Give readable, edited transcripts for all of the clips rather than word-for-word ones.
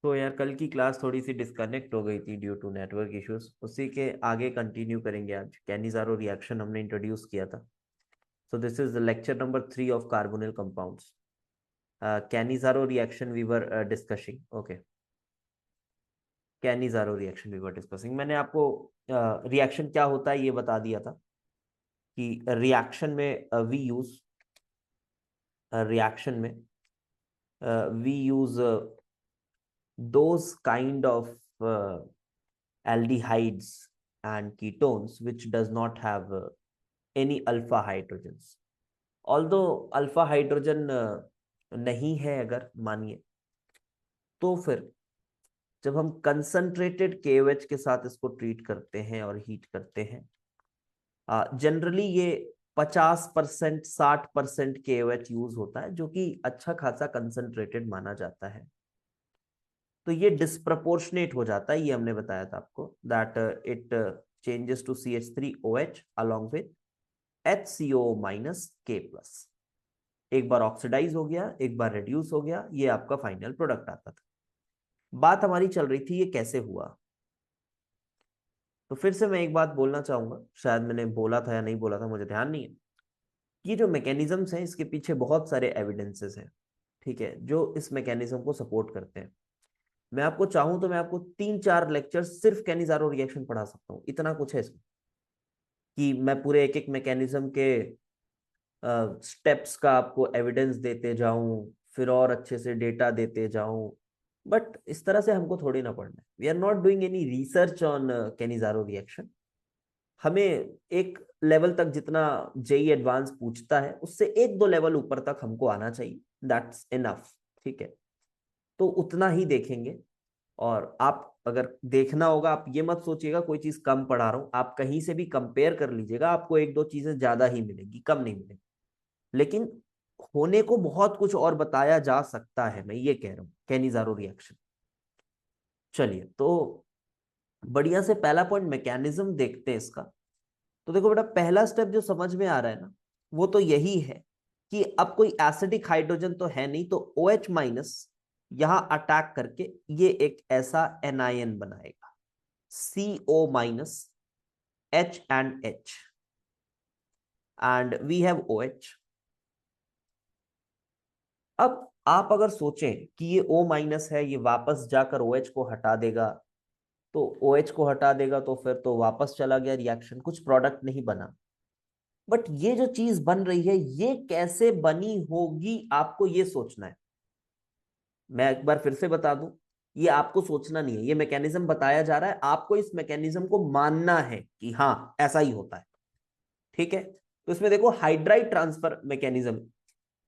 तो यार कल की क्लास थोड़ी सी डिस्कनेक्ट हो गई थी ड्यू टू नेटवर्क इश्यूज। उसी के आगे कंटिन्यू करेंगे। आज कैनिज़ारो रिएक्शन हमने इंट्रोड्यूस किया था। So this is lecture number 3 of carbonyl compounds. Cannizzaro reaction we were discussing. Okay, Cannizzaro reaction we were discussing. मैंने आपको रिएक्शन क्या होता है ये बता दिया था कि रिएक्शन में we use those kind of aldehydes and ketones which does not have any alpha hydrogens. Although alpha hydrogen नहीं है अगर मानिए, तो फिर जब हम कंसंट्रेटेड KOH के साथ इसको ट्रीट करते हैं और हीट करते हैं, जनरली ये 50% 60% KOH यूज होता है, जो कि अच्छा खासा कंसंट्रेटेड माना जाता है। तो ये डिस्प्रपोर्शनेट हो जाता है, ये हमने बताया था आपको, that it changes to CH3OH along with HCO minus K plus. एक बार ऑक्सीडाइज हो गया, एक बार रिड्यूस हो गया, ये आपका फाइनल प्रोडक्ट आता था। बात हमारी चल रही थी ये कैसे हुआ। तो फिर से मैं एक बात बोलना चाहूंगा, शायद मैंने बोला था या नहीं बोला था, मुझे ध्यान नहीं है। ये जो मैकेनिज्म्स हैं, इसके पीछे बहुत सारे एविडेंसेस हैं, ठीक है, जो इस मैकेनिज्म को सपोर्ट करते हैं। मैं आपको चाहूं तो मैं आपको 3-4 लेक्चर सिर्फ कैनिज़ारो रिएक्शन पढ़ा सकता हूँ। इतना कुछ है इसमें कि मैं पूरे एक एक मैकेनिज्म के स्टेप्स का आपको एविडेंस देते जाऊं, फिर और अच्छे से डेटा देते जाऊं। बट इस तरह से हमको थोड़ी ना पढ़ना है। We are not doing any research on Cannizzaro reaction. हमें एक लेवल तक, जितना जेई एडवांस पूछता है उससे 1-2 लेवल ऊपर तक हमको आना चाहिए, दैट्स इनफ। ठीक है, तो उतना ही देखेंगे। और आप अगर देखना होगा, आप ये मत सोचिएगा कोई चीज कम पढ़ा रहा हूं। आप कहीं से भी कंपेयर कर लीजिएगा, आपको 1-2 चीजें ज्यादा ही मिलेंगी, कम नहीं मिलेगी। लेकिन होने को बहुत कुछ और बताया जा सकता है, मैं ये कह रहा हूं कैनिज़ारो रिएक्शन। चलिए, तो बढ़िया से पहला पॉइंट मैकेनिज्म देखते हैं इसका। तो देखो बेटा, पहला स्टेप जो समझ में आ रहा है ना, वो तो यही है कि अब कोई एसिडिक हाइड्रोजन तो है नहीं, तो OH माइनस यहां अटैक करके ये एक ऐसा एनायन बनाएगा, CO minus H and H, and we have OH। अब आप अगर सोचें कि ये O माइनस है, ये वापस जाकर OH को हटा देगा, तो OH को हटा देगा तो फिर तो वापस चला गया रिएक्शन, कुछ प्रोडक्ट नहीं बना। बट ये जो चीज बन रही है, ये कैसे बनी होगी, आपको ये सोचना है। मैं एक बार फिर से बता दूं, ये आपको सोचना नहीं है, ये मैकेनिज्म बताया जा रहा है, आपको इस मैकेनिज्म को मानना है कि हाँ ऐसा ही होता है। ठीक है, तो इसमें देखो hydride transfer mechanism,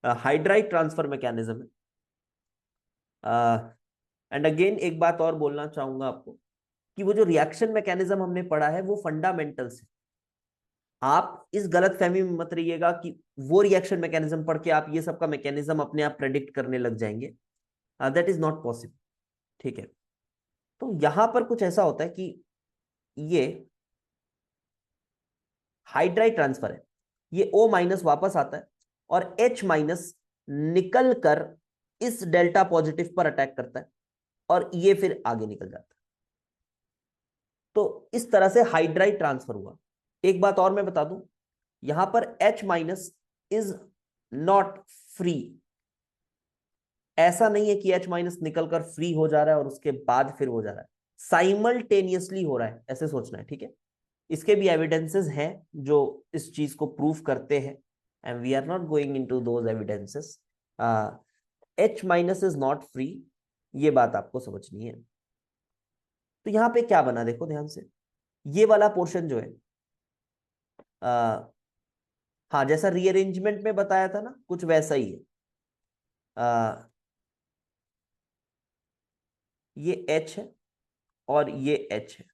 hydride transfer mechanism है। एंड अगेन एक बात और बोलना चाहूंगा आपको कि वो जो रिएक्शन मैकेनिज्म हमने पढ़ा है वो फंडामेंटल्स है। आप इस गलत फहमी में मत रहिएगा कि वो रिएक्शन मैकेनिज्म पढ़ के आप ये सब का मैकेनिज्म अपने आप प्रेडिक्ट करने लग जाएंगे। That is not possible. ठीक है, तो यहां पर कुछ ऐसा होता है कि ये हाइड्राइड ट्रांसफर है, ये O माइनस वापस आता है और H माइनस निकल कर इस डेल्टा पॉजिटिव पर अटैक करता है और ये फिर आगे निकल जाता है। तो इस तरह से हाइड्राइड ट्रांसफर हुआ। एक बात और मैं बता दूं, यहां पर H minus is not free. ऐसा नहीं है कि H माइनस निकलकर फ्री हो जा रहा है और उसके बाद फिर हो जा रहा है, साइमल्टेनियसली हो रहा है, ऐसे सोचना है। ठीक है, इसके भी एविडेंसेस हैं जो इस चीज को प्रूव करते हैं, and we are not going into those evidences. H minus is not free, ये बात आपको समझनी है। तो यहां पे क्या बना, देखो ध्यान से, ये वाला पोर्शन जो है, हाँ जैसा रीअरेंजमेंट में बताया था ना, कुछ वैसा ही है। ये H है और ये H है,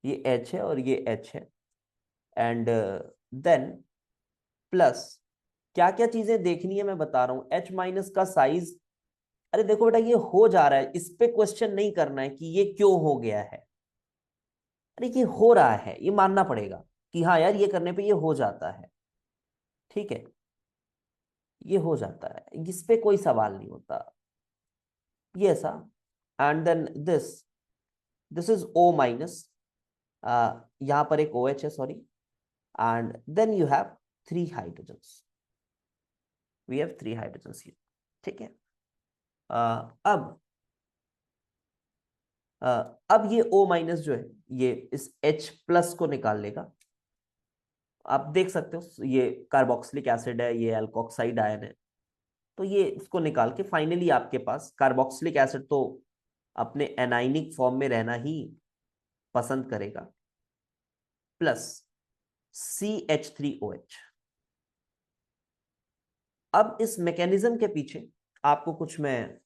ये H है और ये H है। एंड देन प्लस क्या क्या चीजें देखनी है मैं बता रहा हूं। H माइनस का साइज, अरे देखो बेटा ये हो जा रहा है, इस पे क्वेश्चन नहीं करना है कि ये क्यों हो गया है। अरे ये हो रहा है, ये मानना पड़ेगा कि हाँ यार ये करने पे ये हो जाता है। ठीक है, ये हो जाता है, इस पे कोई सवाल नहीं होता। ये ऐसा, and then this is O minus, यहां पर एक OH है, sorry, and then you have 3 hydrogens, we have 3 hydrogens here, ठीक है। अब अब ये O माइनस जो है ये इस H प्लस को निकाल लेगा। आप देख सकते हो ये कार्बोक्सिलिक एसिड है, ये एल्कोक्साइड आयन है, तो ये इसको निकाल के फाइनली आपके पास कार्बोक्सिलिक एसिड तो अपने एनाइनिक फॉर्म में रहना ही पसंद करेगा, प्लस CH3OH। अब इस मैकेनिज्म के पीछे आपको कुछ मैं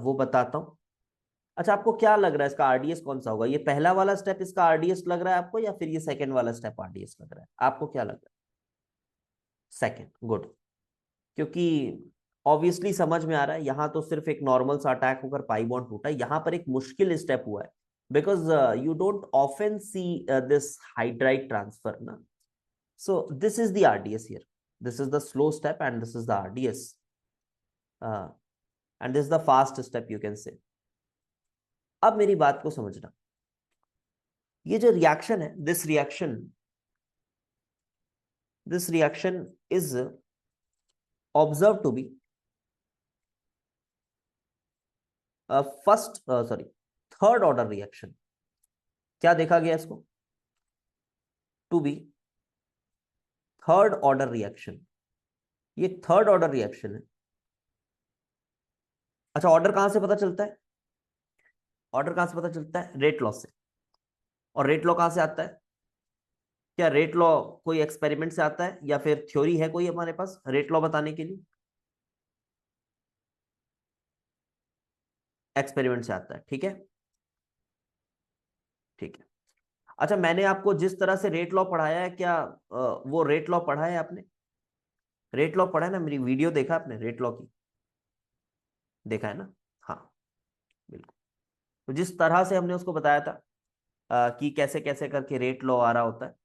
वो बताता हूं। अच्छा, आपको क्या लग रहा है इसका आरडीएस कौन सा होगा? ये पहला वाला स्टेप इसका आरडीएस लग रहा है आपको, या फिर ये सेकंड वाला स्टेप आरडीएस लग रहा है? आपको क्या लग रहा है? Second, good. क्योंकि ऑब्वियसली समझ में आ रहा है, यहां तो सिर्फ एक नॉर्मल सा अटैक होकर पाई बॉन्ड टूटा, यहां पर एक मुश्किल स्टेप हुआ है, because you don't often see this hydride transfer ना। So this is the RDS here, this is the slow step and this is the RDS, and this is the fast step you can say. अब मेरी बात को समझना, ये जो reaction है, this reaction is observe to be first sorry third order reaction. क्या देखा गया इसको? To be third order reaction. ये थर्ड ऑर्डर रिएक्शन है। अच्छा, ऑर्डर कहां से पता चलता है? ऑर्डर कहां से पता चलता है? रेट लॉ से। और रेट लॉ कहां से आता है? क्या रेट लॉ कोई एक्सपेरिमेंट से आता है, या फिर थ्योरी है कोई हमारे पास रेट लॉ बताने के लिए? एक्सपेरिमेंट से आता है, ठीक है, ठीक है। अच्छा, मैंने आपको जिस तरह से रेट लॉ पढ़ाया है, क्या वो रेट लॉ पढ़ा है आपने? रेट लॉ पढ़ा है ना? मेरी वीडियो देखा आपने रेट लॉ की? देखा है ना? हाँ, बिल्कुल। तो जिस तरह से हमने उसको बताया था कि कैसे कैसे करके रेट लॉ आ रहा होता है,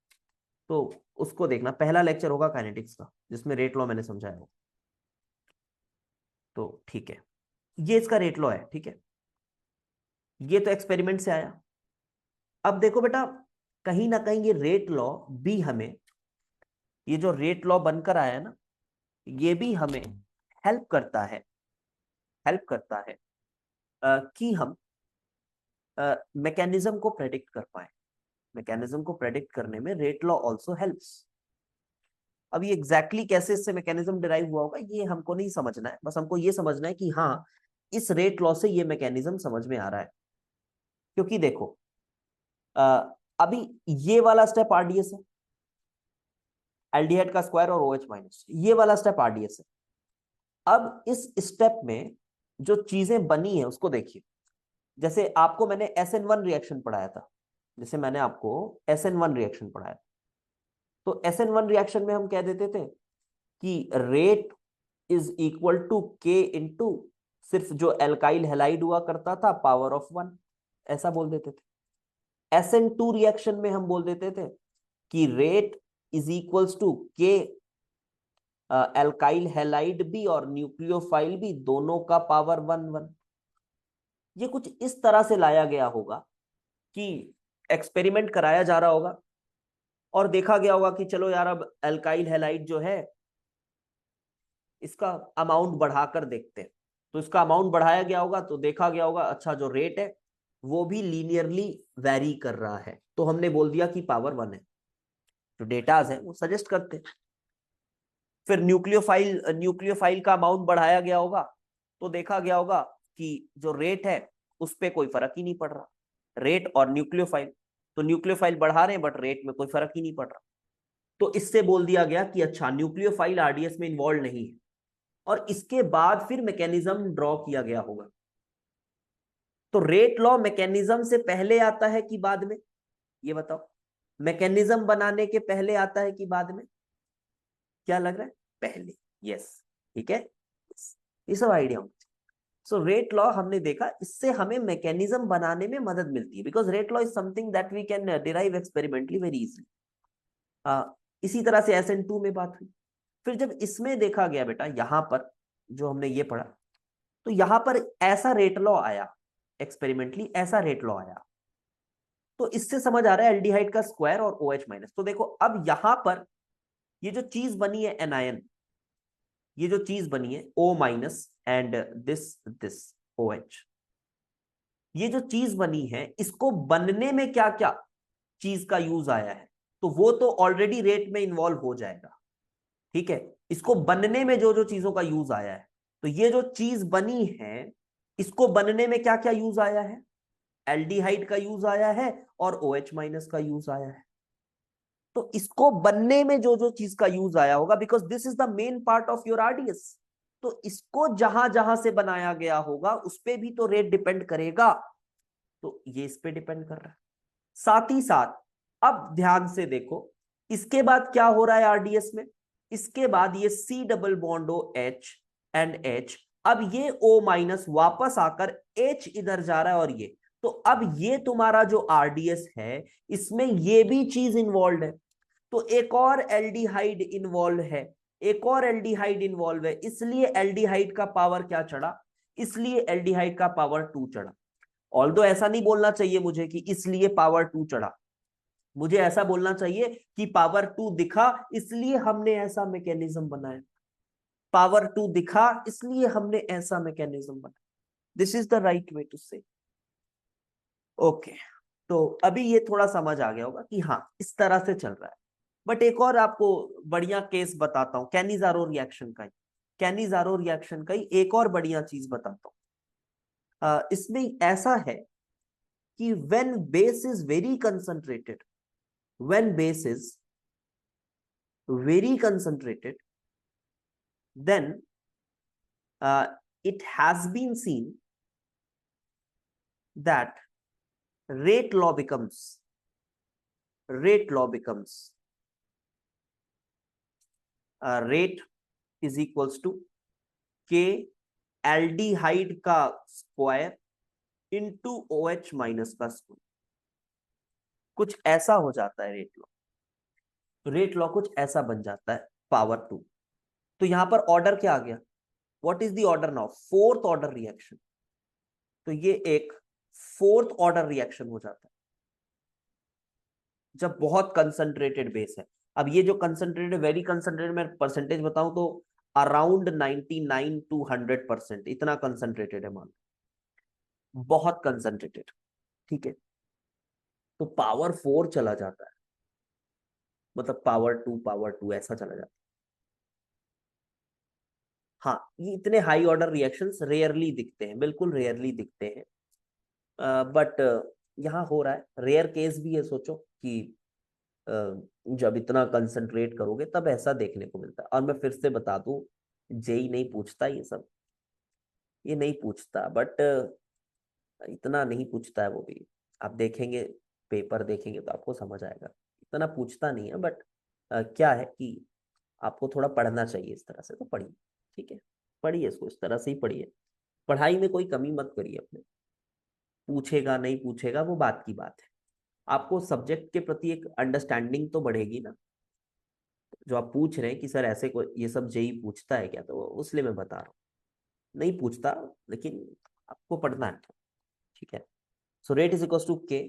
तो उसको देखना। पहला लेक्चर होगा काइनेटिक्स का जिसमें रेट लॉ मैंने समझाया हो, तो ठीक है। ये इसका रेट लॉ है, ठीक है। ये तो एक्सपेरिमेंट से आया। अब देखो बेटा, कहीं ना कहीं ये रेट लॉ भी हमें, ये जो रेट लॉ बनकर आया है ना, ये भी हमें हेल्प करता है, हेल्प करता है कि हम मैकेनिज्म को प्रेडिक्ट कर पाए। मैकेनिज्म को प्रेडिक्ट करने में रेट लॉ ऑल्सो हेल्प्स। अब ये एग्जैक्टली कैसे इससे मैकेनिज्म डिराइव हुआ होगा ये हमको नहीं समझना है, बस हमको ये समझना है कि हाँ, इस रेट लॉ से ये मैकेनिज्म समझ में आ रहा है। क्योंकि देखो अभी ये वाला स्टेप आरडीएस है, एल्डिहाइड का स्क्वायर और OH माइनस, ये वाला स्टेप आरडीएस है। अब इस स्टेप में जो चीजें बनी है उसको देखिए। जैसे आपको मैंने SN1 रिएक्शन पढ़ाया था, जैसे मैंने आपको SN1 रिएक्शन पढ़ाया था, तो SN1 रिएक्शन में हम कह देते थे कि rate is equal to K into सिर्फ जो एल्काइल हेलाइड हुआ करता था पावर ऑफ 1, ऐसा बोल देते थे। SN2 रिएक्शन में हम बोल देते थे कि rate is equals to K alkyl halide भी और न्यूक्लियोफाइल भी, दोनों का पावर 1 1। ये कुछ इस तरह से लाया गया होगा कि एक्सपेरिमेंट कराया जा रहा होगा और देखा गया होगा कि चलो यार, अब एल्काइल हेलाइड जो है इसका अमाउंट बढ़ाकर देखते हैं। तो इसका अमाउंट बढ़ाया गया होगा तो देखा गया होगा अच्छा जो रेट है वो भी लीनियरली वैरी कर रहा है, तो हमने बोल दिया कि पावर 1 है। जो डेटाज है वो सजेस्ट करते हैं। फिर न्यूक्लियोफाइल का अमाउंट बढ़ाया गया होगा तो देखा गया होगा कि जो रेट है उस पर कोई फर्क ही नहीं पड़ रहा। रेट और न्यूक्लियोफाइल, तो न्यूक्लियोफाइल बढ़ा रहे हैं बट रेट में कोई फर्क ही नहीं पड़ रहा। तो इससे बोल दिया गया कि अच्छा, न्यूक्लियोफाइल आरडीएस में इन्वॉल्व नहीं है। और इसके बाद फिर मैकेनिज्म ड्रॉ किया गया होगा। तो रेट लॉ मैकेनिज्म से पहले आता है कि बाद में? ये बताओ, मैकेनिज्म बनाने के पहले आता है कि बाद में? क्या लग रहा है? पहले। यस, ठीक है। ये सब आइडिया। सो रेट लॉ हमने देखा, इससे हमें मैकेनिज्म बनाने में मदद मिलती है, because rate law is something that we can derive experimentally very easily. इसी तरह से SN2 में बात हुई। फिर जब इसमें देखा गया बेटा, यहां पर जो हमने ये पढ़ा, तो यहां पर ऐसा रेट लॉ आया, एक्सपेरिमेंटली ऐसा रेट लॉ आया। तो इससे समझ आ रहा है एल्डिहाइड का स्क्वायर और OH माइनस। तो देखो अब यहां पर ये जो चीज बनी है एनायन, ये जो चीज बनी है O minus and this OH, ये जो चीज बनी है इसको बनने में क्या क्या चीज का यूज आया है, तो वो तो ऑलरेडी रेट में इन्वॉल्व हो जाएगा। ठीक है, इसको बनने में जो जो चीजों का यूज आया है, तो ये जो चीज बनी है इसको बनने में क्या क्या यूज आया है, एल्डिहाइड का यूज आया है और OH माइनस का यूज आया है। तो इसको बनने में जो जो चीज का यूज आया होगा, because this is the main part of your RDS, तो इसको जहां जहां से बनाया गया होगा उस पे भी तो रेट डिपेंड करेगा, तो ये इस पे डिपेंड कर रहा है। साथ ही साथ अब ध्यान से देखो, इसके बाद क्या हो रहा है RDS में, इसके बाद ये C double bond OH and H, अब ये O माइनस वापस आकर H इधर जा रहा है, और ये तो अब ये तुम्हारा जो RDS है इसमें ये भी चीज इन्वॉल्व है, तो एक और एल्डिहाइड इन्वॉल्व है, एक और एल्डिहाइड इन्वॉल्व है, इसलिए एल्डिहाइड का पावर क्या चढ़ा, इसलिए एल्डिहाइड का पावर 2 चढ़ा। ऑल्दो ऐसा नहीं बोलना चाहिए मुझे कि इसलिए पावर 2 चढ़ा, मुझे ऐसा बोलना चाहिए कि पावर 2 दिखा इसलिए हमने ऐसा मैकेनिज्म बनाया, पावर 2 दिखा इसलिए हमने ऐसा मैकेनिज्म बनाया। This is the right way to say. Okay, तो अभी ये थोड़ा समझ आ गया होगा कि हाँ इस तरह से चल रहा है। बट एक और आपको बढ़िया केस बताता हूं, कैनिजारो रिएक्शन का ही, कैनिजारो रिएक्शन का ही एक और बढ़िया चीज बताता हूं। इसमें ऐसा है कि when base is very concentrated, when base is very concentrated, then it has been seen that rate law becomes, rate law becomes rate is equals to K aldehyde का स्क्वायर इंटू OH माइनस का square, कुछ ऐसा हो जाता है rate law, तो rate law कुछ ऐसा बन जाता है पावर 2। तो यहां पर ऑर्डर क्या आ गया, what is the order now, fourth order reaction, तो ये एक फोर्थ ऑर्डर रिएक्शन हो जाता है जब बहुत कंसंट्रेटेड बेस है। अब ये जो कंसंट्रेटेड, वेरी कंसंट्रेटेड, मैं परसेंटेज बताऊं तो अराउंड 99 to 100% इतना कंसंट्रेटेड है, मान बहुत कंसंट्रेटेड। ठीक है, तो पावर 4 चला जाता है, मतलब पावर 2 ऐसा चला जाता है। हाँ, ये इतने हाई ऑर्डर रिएक्शंस रेयरली दिखते हैं, बिल्कुल रेयरली दिखते हैं, बट यहाँ हो रहा है। रेयर केस भी है, सोचो कि जब इतना कंसंट्रेट करोगे तब ऐसा देखने को मिलता है। और मैं फिर से बता दूं, जेई नहीं पूछता ये सब, ये नहीं पूछता, बट इतना नहीं पूछता है वो भी। आप देखेंगे, पेपर देखेंगे तो आपको समझ आएगा, इतना पूछता नहीं है, बट क्या है कि आपको थोड़ा पढ़ना चाहिए, इस तरह से तो पढ़िए। ठीक है, पढ़िए इसको, इस तरह से ही पढ़िए, पढ़ाई में कोई कमी मत करिए अपने। पूछेगा नहीं पूछेगा वो बात की बात है, आपको सब्जेक्ट के प्रति एक अंडरस्टैंडिंग तो बढ़ेगी ना। जो आप पूछ रहे हैं कि सर ऐसे कोई ये सब जेई पूछता है क्या, तो उसलिए मैं बता रहा हूँ, नहीं पूछता, लेकिन आपको पढ़ना है। ठीक है, so rate is equal to k.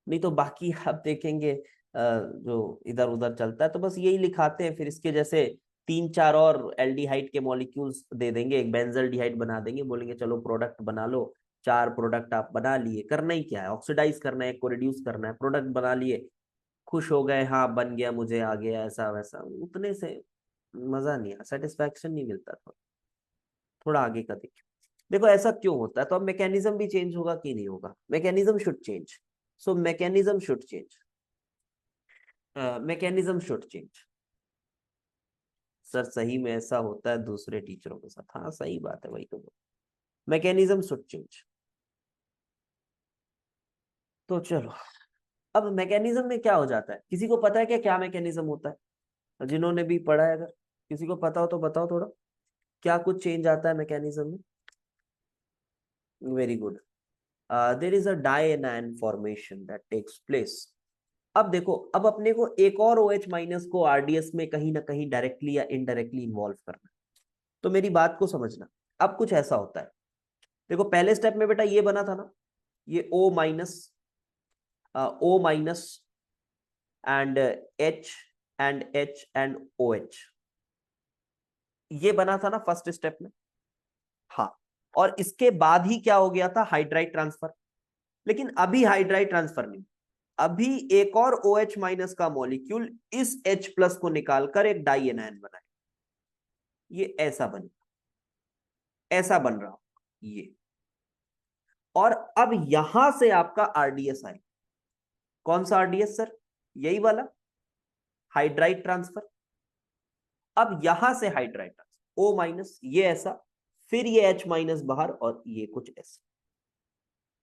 नहीं तो बाकी आप देखेंगे जो इधर उधर चलता है तो बस यही लिखाते हैं, फिर इसके जैसे 3 4 और एल्डिहाइड के मॉलिक्यूल्स दे देंगे, एक बेंजल्डिहाइड बना देंगे, बोलेंगे चलो प्रोडक्ट बना लो। 4 प्रोडक्ट आप बना लिए, करना ही क्या है, ऑक्सीडाइज करना है, एक को रिड्यूस करना है, प्रोडक्ट बना लिए, खुश हो गए, हाँ बन गया, मुझे आ गया, ऐसा वैसा, उतने से मजा नहीं आया, सेटिस्फैक्शन नहीं मिलता था। थोड़ा आगे का देखिए, देखो ऐसा क्यों होता है, तो अब मैकेनिज्म भी चेंज होगा कि नहीं होगा, mechanism should change, so mechanism should change, mechanism should change. Sir सही में ऐसा होता है दूसरे टीचरों के साथ, हाँ सही बात है, वही तो, मैकेनिज्म शुड चेंज। तो चलो, अब मैकेनिज्म में क्या हो जाता है, किसी को पता है क्या क्या मैकेनिज्म होता है, जिन्होंने भी पढ़ा है, अगर किसी को पता हो तो बताओ थोड़ा, क्या कुछ चेंज आता है मैकेनिज्म में। Very good, there is a dianion formation that takes place. अब देखो, अब अपने को एक और OH माइनस को RDS में कहीं ना कहीं डायरेक्टली या इनडायरेक्टली इन्वॉल्व करना है, तो मेरी बात को समझना। अब कुछ ऐसा होता है, देखो पहले स्टेप में बेटा ये बना था ना, ये O minus and H and O H, ये बना था ना फर्स्ट स्टेप में। हाँ, और इसके बाद ही क्या हो गया था, हाइड्राइड ट्रांसफर। लेकिन अभी हाइड्राइड ट्रांसफर नहीं, अभी एक और ओ एच माइनस का मॉलिक्यूल इस H प्लस को निकालकर एक डाई एनायन बनाए, ये ऐसा बन, ऐसा बन रहा ये। और अब यहां से आपका आरडीएस आए, कौन सा आरडीएस सर, यही वाला हाइड्राइड ट्रांसफर। अब यहां से हाइड्राइड ट्रांसफर ओ माइनस, ये ऐसा, फिर ये H माइनस बाहर और ये कुछ ऐसा।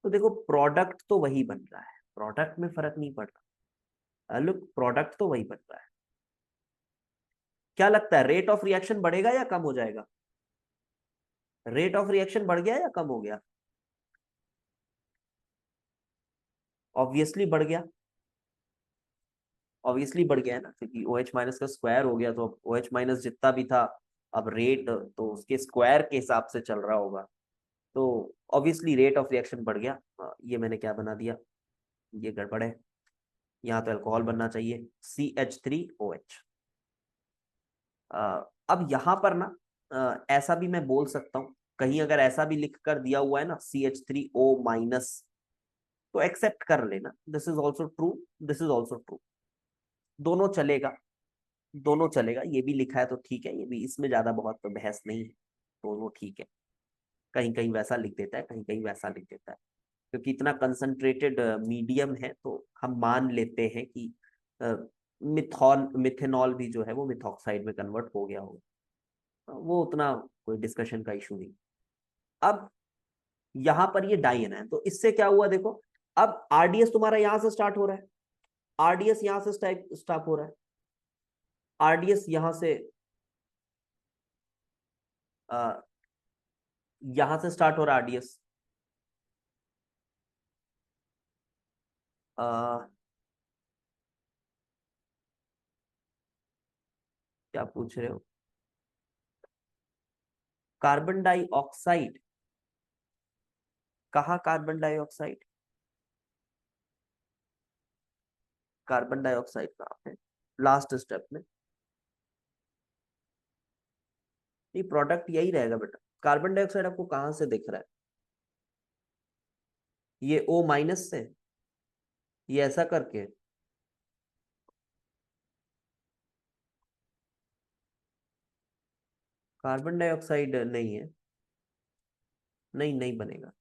तो देखो प्रोडक्ट तो वही बन रहा है, प्रोडक्ट में फर्क नहीं पड़ रहा, लुक प्रोडक्ट तो वही बन रहा है। क्या लगता है रेट ऑफ रिएक्शन बढ़ेगा या कम हो जाएगा, रेट ऑफ रिएक्शन बढ़ गया या कम हो गया, ऑब्वियसली बढ़ गया, ऑब्वियसली बढ़ गया है ना, क्योंकि ओ एच माइनस का स्क्वायर हो गया, तो ओ एच माइनस जितना भी था अब रेट तो उसके स्क्वायर के हिसाब से चल रहा होगा, तो ऑब्वियसली रेट ऑफ रिएक्शन बढ़ गया। ये मैंने क्या बना दिया, ये गड़बड़ है, यहाँ तो अल्कोहल बनना चाहिए CH3OH। अब यहाँ पर ना ऐसा भी मैं बोल सकता हूँ, कहीं अगर ऐसा भी लिख कर दिया हुआ है ना CH3O माइनस, तो एक्सेप्ट कर लेना, this is also true, this is also true, दोनों चलेगा, दोनों चलेगा, ये भी लिखा है तो ठीक है, ये भी इसमें ज्यादा बहुत तो बहस नहीं है, दोनों ठीक है। कहीं कहीं वैसा लिख देता है, कहीं कहीं वैसा लिख देता है, क्योंकि इतना कंसंट्रेटेड मीडियम है तो हम मान लेते हैं कि मिथेनॉल भी जो है वो मिथॉक्साइड में कन्वर्ट हो गया होगा, वो उतना कोई डिस्कशन का इशू नहीं। अब यहां पर ये डाई है, तो इससे क्या हुआ देखो, अब आरडीएस तुम्हारा यहां से स्टार्ट हो रहा है, आरडीएस यहां से स्टार्ट हो रहा है, आरडीएस यहां से स्टार्ट हो रहा है आरडीएस। क्या पूछ रहे हो, कार्बन डाइऑक्साइड, कहाँ कार्बन डाइऑक्साइड, कार्बन डाइऑक्साइड कहाँ पे, लास्ट स्टेप में, ये प्रोडक्ट यही रहेगा बेटा, कार्बन डाइऑक्साइड आपको कहां से दिख रहा है, ये O माइनस से, ये ऐसा करके, कार्बन डाइऑक्साइड नहीं है, नहीं नहीं बनेगा,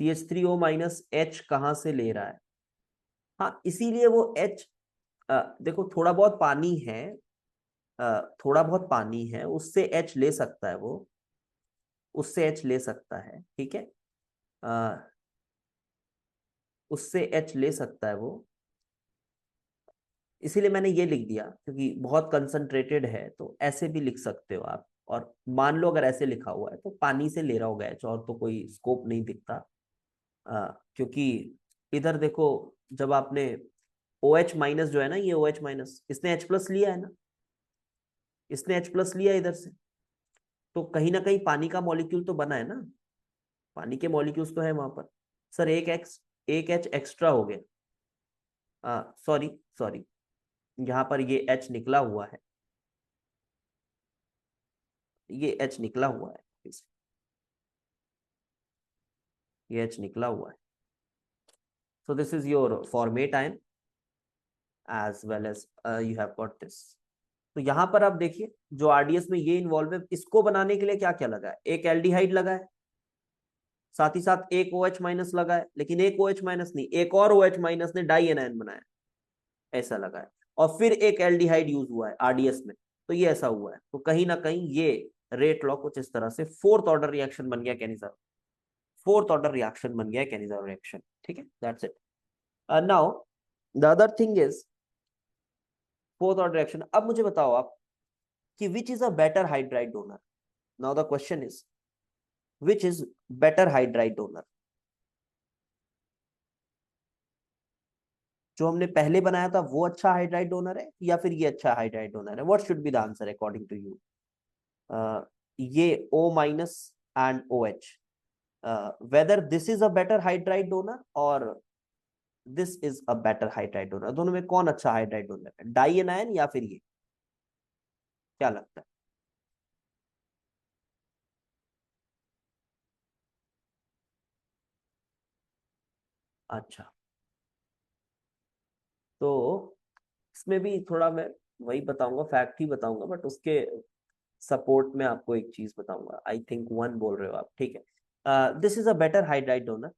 CH3O माइनस H कहां से ले रहा है, हाँ इसीलिए वो H, देखो थोड़ा बहुत पानी है, थोड़ा बहुत पानी है, उससे H ले सकता है वो, उससे H ले सकता है, ठीक है, अ, उससे H ले सकता है वो, इसीलिए मैंने ये लिख दिया, क्योंकि बहुत कंसंट्रेटेड है तो ऐसे भी लिख सकते हो आप, और मान लो अगर ऐसे लिखा हुआ है तो पानी से ले रहा होगा H, और तो कोई स्कोप नहीं दिखता, क्योंकि इधर देखो, जब आपने OH माइनस जो है ना, ये OH माइनस, इसने H प्लस लिया है ना, इसने H प्लस लिया इधर से, तो कहीं ना कहीं पानी का मॉलिक्यूल तो बना है ना, पानी के मॉलिक्यूल्स तो है वहां पर। सर एक H एक्स्ट्रा हो गया, सॉरी सॉरी, यहाँ पर ये H निकला हुआ है, ये H निकला हुआ है, ये H निकला हुआ है, so this is your formate ion as well as you have got this। तो यहां पर आप देखिए जो आरडीएस में ये इन्वॉल्व है, इसको बनाने के लिए क्या क्या लगा है, एक एल्डिहाइड लगा है, साथ ही साथ एक OH माइनस लगा है, लेकिन एक OH माइनस नहीं, एक और OH माइनस ने डाई एनायन बनाया, ऐसा लगा है, और फिर एक एल्डिहाइड यूज हुआ है आरडीएस में, तो ये ऐसा हुआ है, तो कहीं ना कहीं ये रेट लॉ कुछ इस तरह से फोर्थ ऑर्डर रिएक्शन बन गया कैनिजार, फोर्थ ऑर्डर रिएक्शन बन गया कैनिजार रिएक्शन, ठीक है, that's it. Now the other thing is fourth order reaction. अब मुझे बताओ आप कि which is a better hydride donor, now the question is which is better hydride donor, जो हमने पहले बनाया था वो अच्छा हाइड्राइड डोनर है या फिर ये अच्छा हाइड्राइड डोनर है, what should be the answer according to you, ये O माइनस and OH. Whether this is a better hydride donor or this is a better hydride donor, दोनों में कौन अच्छा hydride donor है, डाई एनायन या फिर ये, क्या लगता है? अच्छा, तो इसमें भी थोड़ा मैं वही बताऊंगा, फैक्ट ही बताऊंगा, बट उसके सपोर्ट में आपको एक चीज बताऊंगा. आई थिंक वन बोल रहे हो आप, ठीक है. This is a better hydride donor.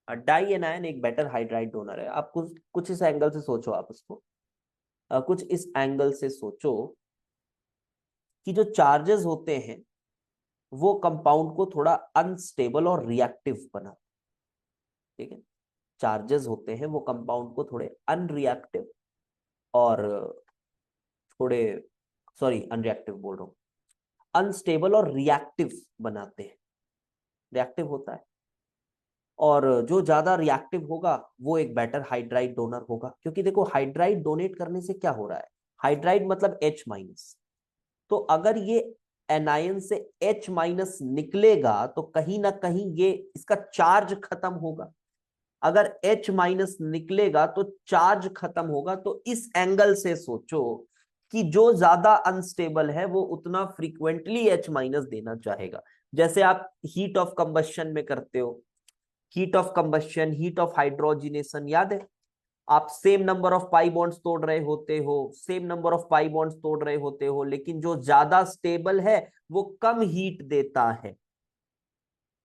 Dianion एक बेटर हाइड्राइड डोनर है. आप कुछ कुछ इस एंगल से सोचो, आप उसको कुछ इस एंगल से सोचो कि जो चार्जेस होते हैं वो कंपाउंड को थोड़ा अनस्टेबल और रिएक्टिव बना, ठीक है. चार्जेस होते हैं वो कंपाउंड को थोड़े अनरिएक्टिव और थोड़े, सॉरी अनरिएक्टिव बोल रहा हूँ, अनस्टेबल और रिएक्टिव बनाते हैं. रिएक्टिव होता है, और जो ज्यादा रिएक्टिव होगा वो एक बेटर हाइड्राइड डोनर होगा. क्योंकि देखो, हाइड्राइड डोनेट करने से क्या हो रहा है, हाइड्राइड मतलब H माइनस. तो अगर ये एनायन से H माइनस निकलेगा तो कहीं ना कहीं ये इसका चार्ज खत्म होगा. अगर H माइनस निकलेगा तो चार्ज खत्म होगा. तो इस एंगल से सोचो कि जो ज्यादा अनस्टेबल है वो उतना फ्रीक्वेंटली H माइनस देना चाहेगा. जैसे आप हीट ऑफ कंबशन में करते हो, heat of combustion, heat of hydrogenation, याद है? आप same number of pi bonds तोड़ रहे होते हो, same number of pi bonds तोड़ रहे होते हो, लेकिन जो ज्यादा स्टेबल है वो कम हीट देता है,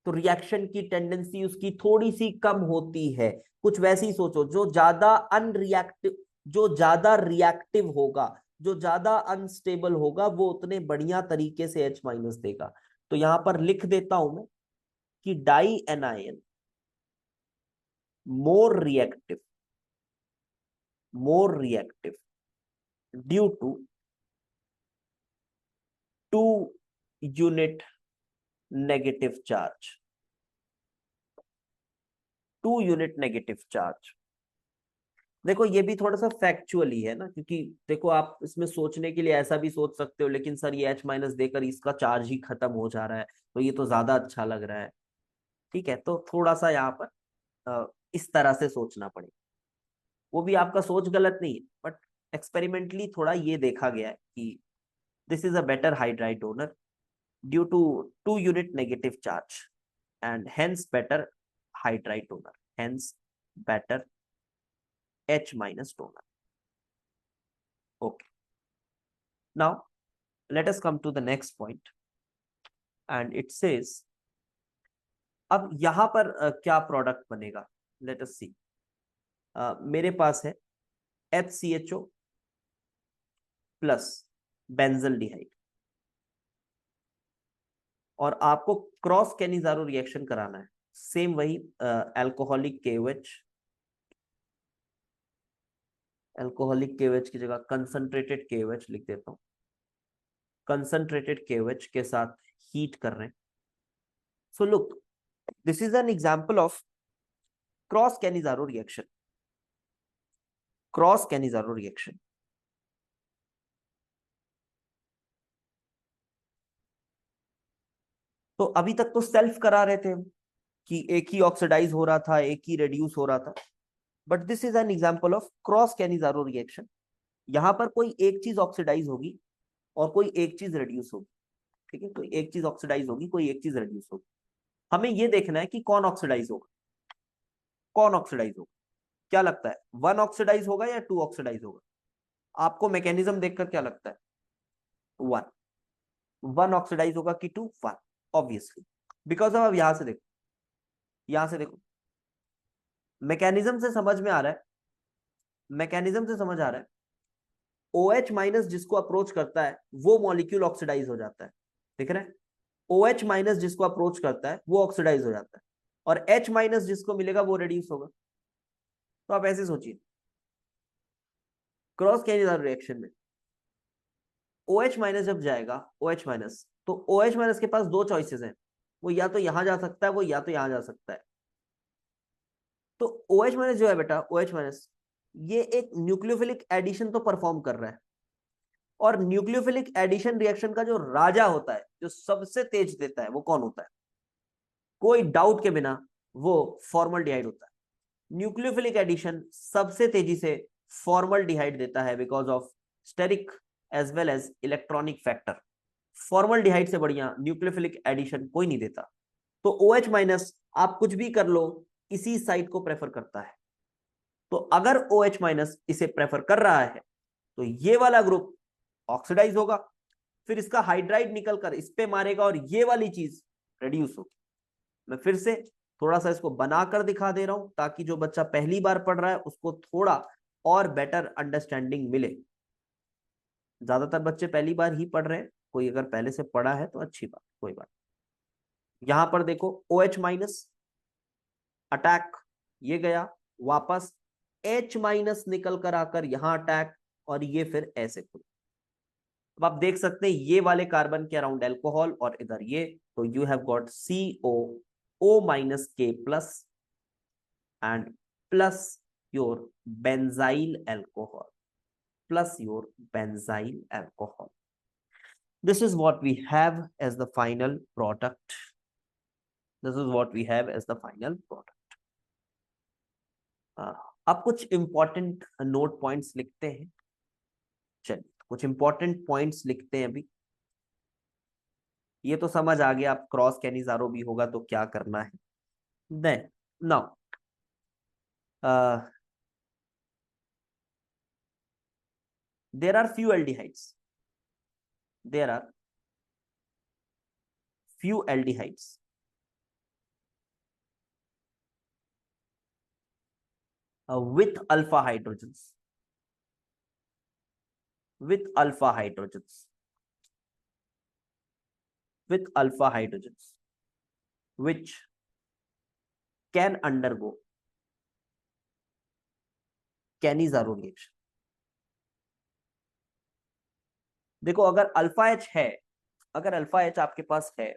तो रिएक्शन की टेंडेंसी उसकी थोड़ी सी कम होती है. कुछ वैसे ही सोचो, जो ज्यादा अनरिएक्टिव, जो ज्यादा रिएक्टिव होगा, जो ज्यादा अनस्टेबल होगा, वो उतने बढ़िया तरीके से H माइनस देगा. तो यहां पर लिख देता हूं मैं कि dianion more reactive, more reactive due to 2 unit negative charge, 2 unit negative charge. देखो, ये भी थोड़ा सा फैक्चुअली है ना, क्योंकि देखो आप इसमें सोचने के लिए ऐसा भी सोच सकते हो, लेकिन सर ये H माइनस देकर इसका चार्ज ही खत्म हो जा रहा है, तो ये तो ज्यादा अच्छा लग रहा है. ठीक है, तो थोड़ा सा यहाँ पर इस तरह से सोचना पड़ेगा. वो भी आपका सोच गलत नहीं है, बट एक्सपेरिमेंटली थोड़ा ये देखा गया है कि this is a better hydride donor due to 2 unit negative charge and hence better hydride donor, hence better H minus donor. Okay, now let us come to the next point, and it says, अब यहां पर क्या product बनेगा, let us सी. मेरे पास है HCHO plus benzyl डिहाइड, और आपको cross Cannizzaro reaction कराना है. सेम वही अल्कोहलिक KOH, अल्कोहलिक KOH की जगह कंसंट्रेटेड KOH लिख देता हूं. कंसंट्रेटेड KOH के साथ हीट कर रहे हैं. So look, this is an example of cross Cannizzaro reaction. Cross Cannizzaro reaction, तो अभी तक तो सेल्फ करा रहे थे कि एक ही ऑक्सीडाइज हो रहा था, एक ही रेड्यूस हो रहा था, but this is an example of cross Cannizzaro reaction. यहां पर कोई एक चीज ऑक्सीडाइज होगी और कोई एक चीज रेड्यूस होगी. ठीक है, कोई एक चीज ऑक्सीडाइज होगी, कोई एक चीज रेड्यूस होगी. हमें ये देखना है कि कौन ऑक्सीडाइज होगा, कौन ऑक्सीडाइज होगा. क्या लगता है, वन ऑक्सीडाइज होगा या टू ऑक्सीडाइज होगा? आपको मैकेनिज्म देखकर क्या लगता है? वन. वन ऑक्सीडाइज होगा कि टू? One, obviously. बिकॉज अब यहां से देखो, यहां से देखो, मैकेनिज्म से समझ में आ रहा है, मैकेनिज्म से समझ आ रहा है. OH माइनस जिसको अप्रोच करता है वो मॉलिक्यूल ऑक्सीडाइज हो जाता है, देख रहे हैं? OH माइनस जिसको अप्रोच करता है वो ऑक्सीडाइज हो जाता है, और H माइनस जिसको मिलेगा वो रेड्यूस होगा. तो आप ऐसे सोचिए, क्रॉस कैनिलार रिएक्शन में OH माइनस जब जाएगा, OH माइनस, तो OH माइनस के पास दो चॉइसेस हैं. वो या तो यहां जा सकता है, वो या तो यहां जा सकता है. तो OH माइनस जो है बेटा, OH माइनस ये एक न्यूक्लियोफिलिक एडिशन तो परफॉर्म कर रहा है, और न्यूक्लियोफिलिक एडिशन रिएक्शन का जो राजा होता है, जो सबसे तेज देता है, वो कौन होता है? कोई डाउट के बिना वो फॉर्मल्डिहाइड होता है। न्यूक्लियोफिलिक एडिशन सबसे तेजी से फॉर्मल्डिहाइड देता है because of steric as well as electronic factor. Formaldehyde से बढ़िया न्यूक्लियोफिलिक एडिशन कोई नहीं देता। तो OH माइनस आप कुछ भी कर लो, इसी साइड को प्रेफर करता है। तो अगर OH माइनस इसे प्रेफर कर रहा है तो ये वाला ग्रुप ऑक्सीडाइज होगा, फिर इसका हाइड्राइड निकल कर इस पे मारेगा और ये वाली चीज रेड्यूस होगी। मैं फिर से थोड़ा सा इसको बनाकर दिखा दे रहा हूं ताकि जो बच्चा पहली बार पढ़ रहा है उसको थोड़ा और बेटर अंडरस्टैंडिंग मिले। ज्यादातर बच्चे पहली बार ही पढ़ रहे हैं, कोई अगर पहले से पढ़ा है तो अच्छी बात, कोई बात। यहां पर देखो OH माइनस अटैक, ये गया वापस, H माइनस निकल कर आकर यहां अटैक, और ये फिर ऐसे खुल। अब आप देख सकते हैं ये वाले कार्बन के अराउंड एल्कोहल और इधर ये, तो you have got CO O minus K plus and plus your benzyl alcohol, plus your benzyl alcohol. This is what we have as the final product. This is what we have as the final product. अब कुछ important note points लिखते हैं। चलिए कुछ important points लिखते हैं अभी। ये तो समझ आ गया, आप क्रॉस कैनिजारो भी होगा तो क्या करना है। Then now there are few aldehydes, there are few aldehydes with alpha hydrogens, with alpha hydrogens, with alpha hydrogens which can undergo Cannizzaro reaction. देखो अगर अल्फा एच है, अगर अल्फा एच आपके पास है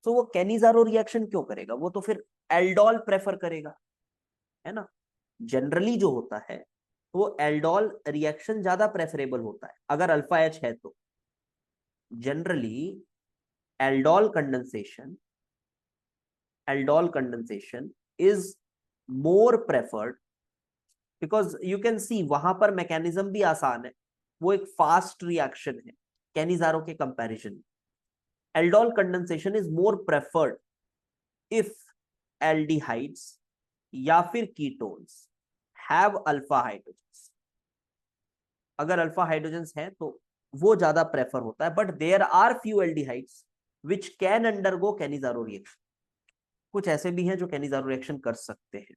तो वो कैनिजारो रिएक्शन क्यों करेगा? वो तो फिर एल्डोल प्रेफर करेगा, है ना। जनरली जो होता है वो एल्डोल रिएक्शन ज्यादा प्रेफरेबल होता है अगर अल्फा एच है तो। Generally aldol condensation, aldol condensation is more preferred because you can see वहां पर मैकेनिज्म भी आसान है, वो एक फास्ट रिएक्शन है कैनिजारो के comparison. Aldol condensation is more preferred if aldehydes या फिर कीटोन्स हैव अल्फा हाइड्रोजन्स। अगर अल्फा हाइड्रोजन्स हैं तो वो ज्यादा प्रेफर होता है, but there are few aldehydes which can undergo Cannizzaro reaction. कुछ ऐसे भी हैं जो कैनिजारो रिएक्शन कर सकते हैं।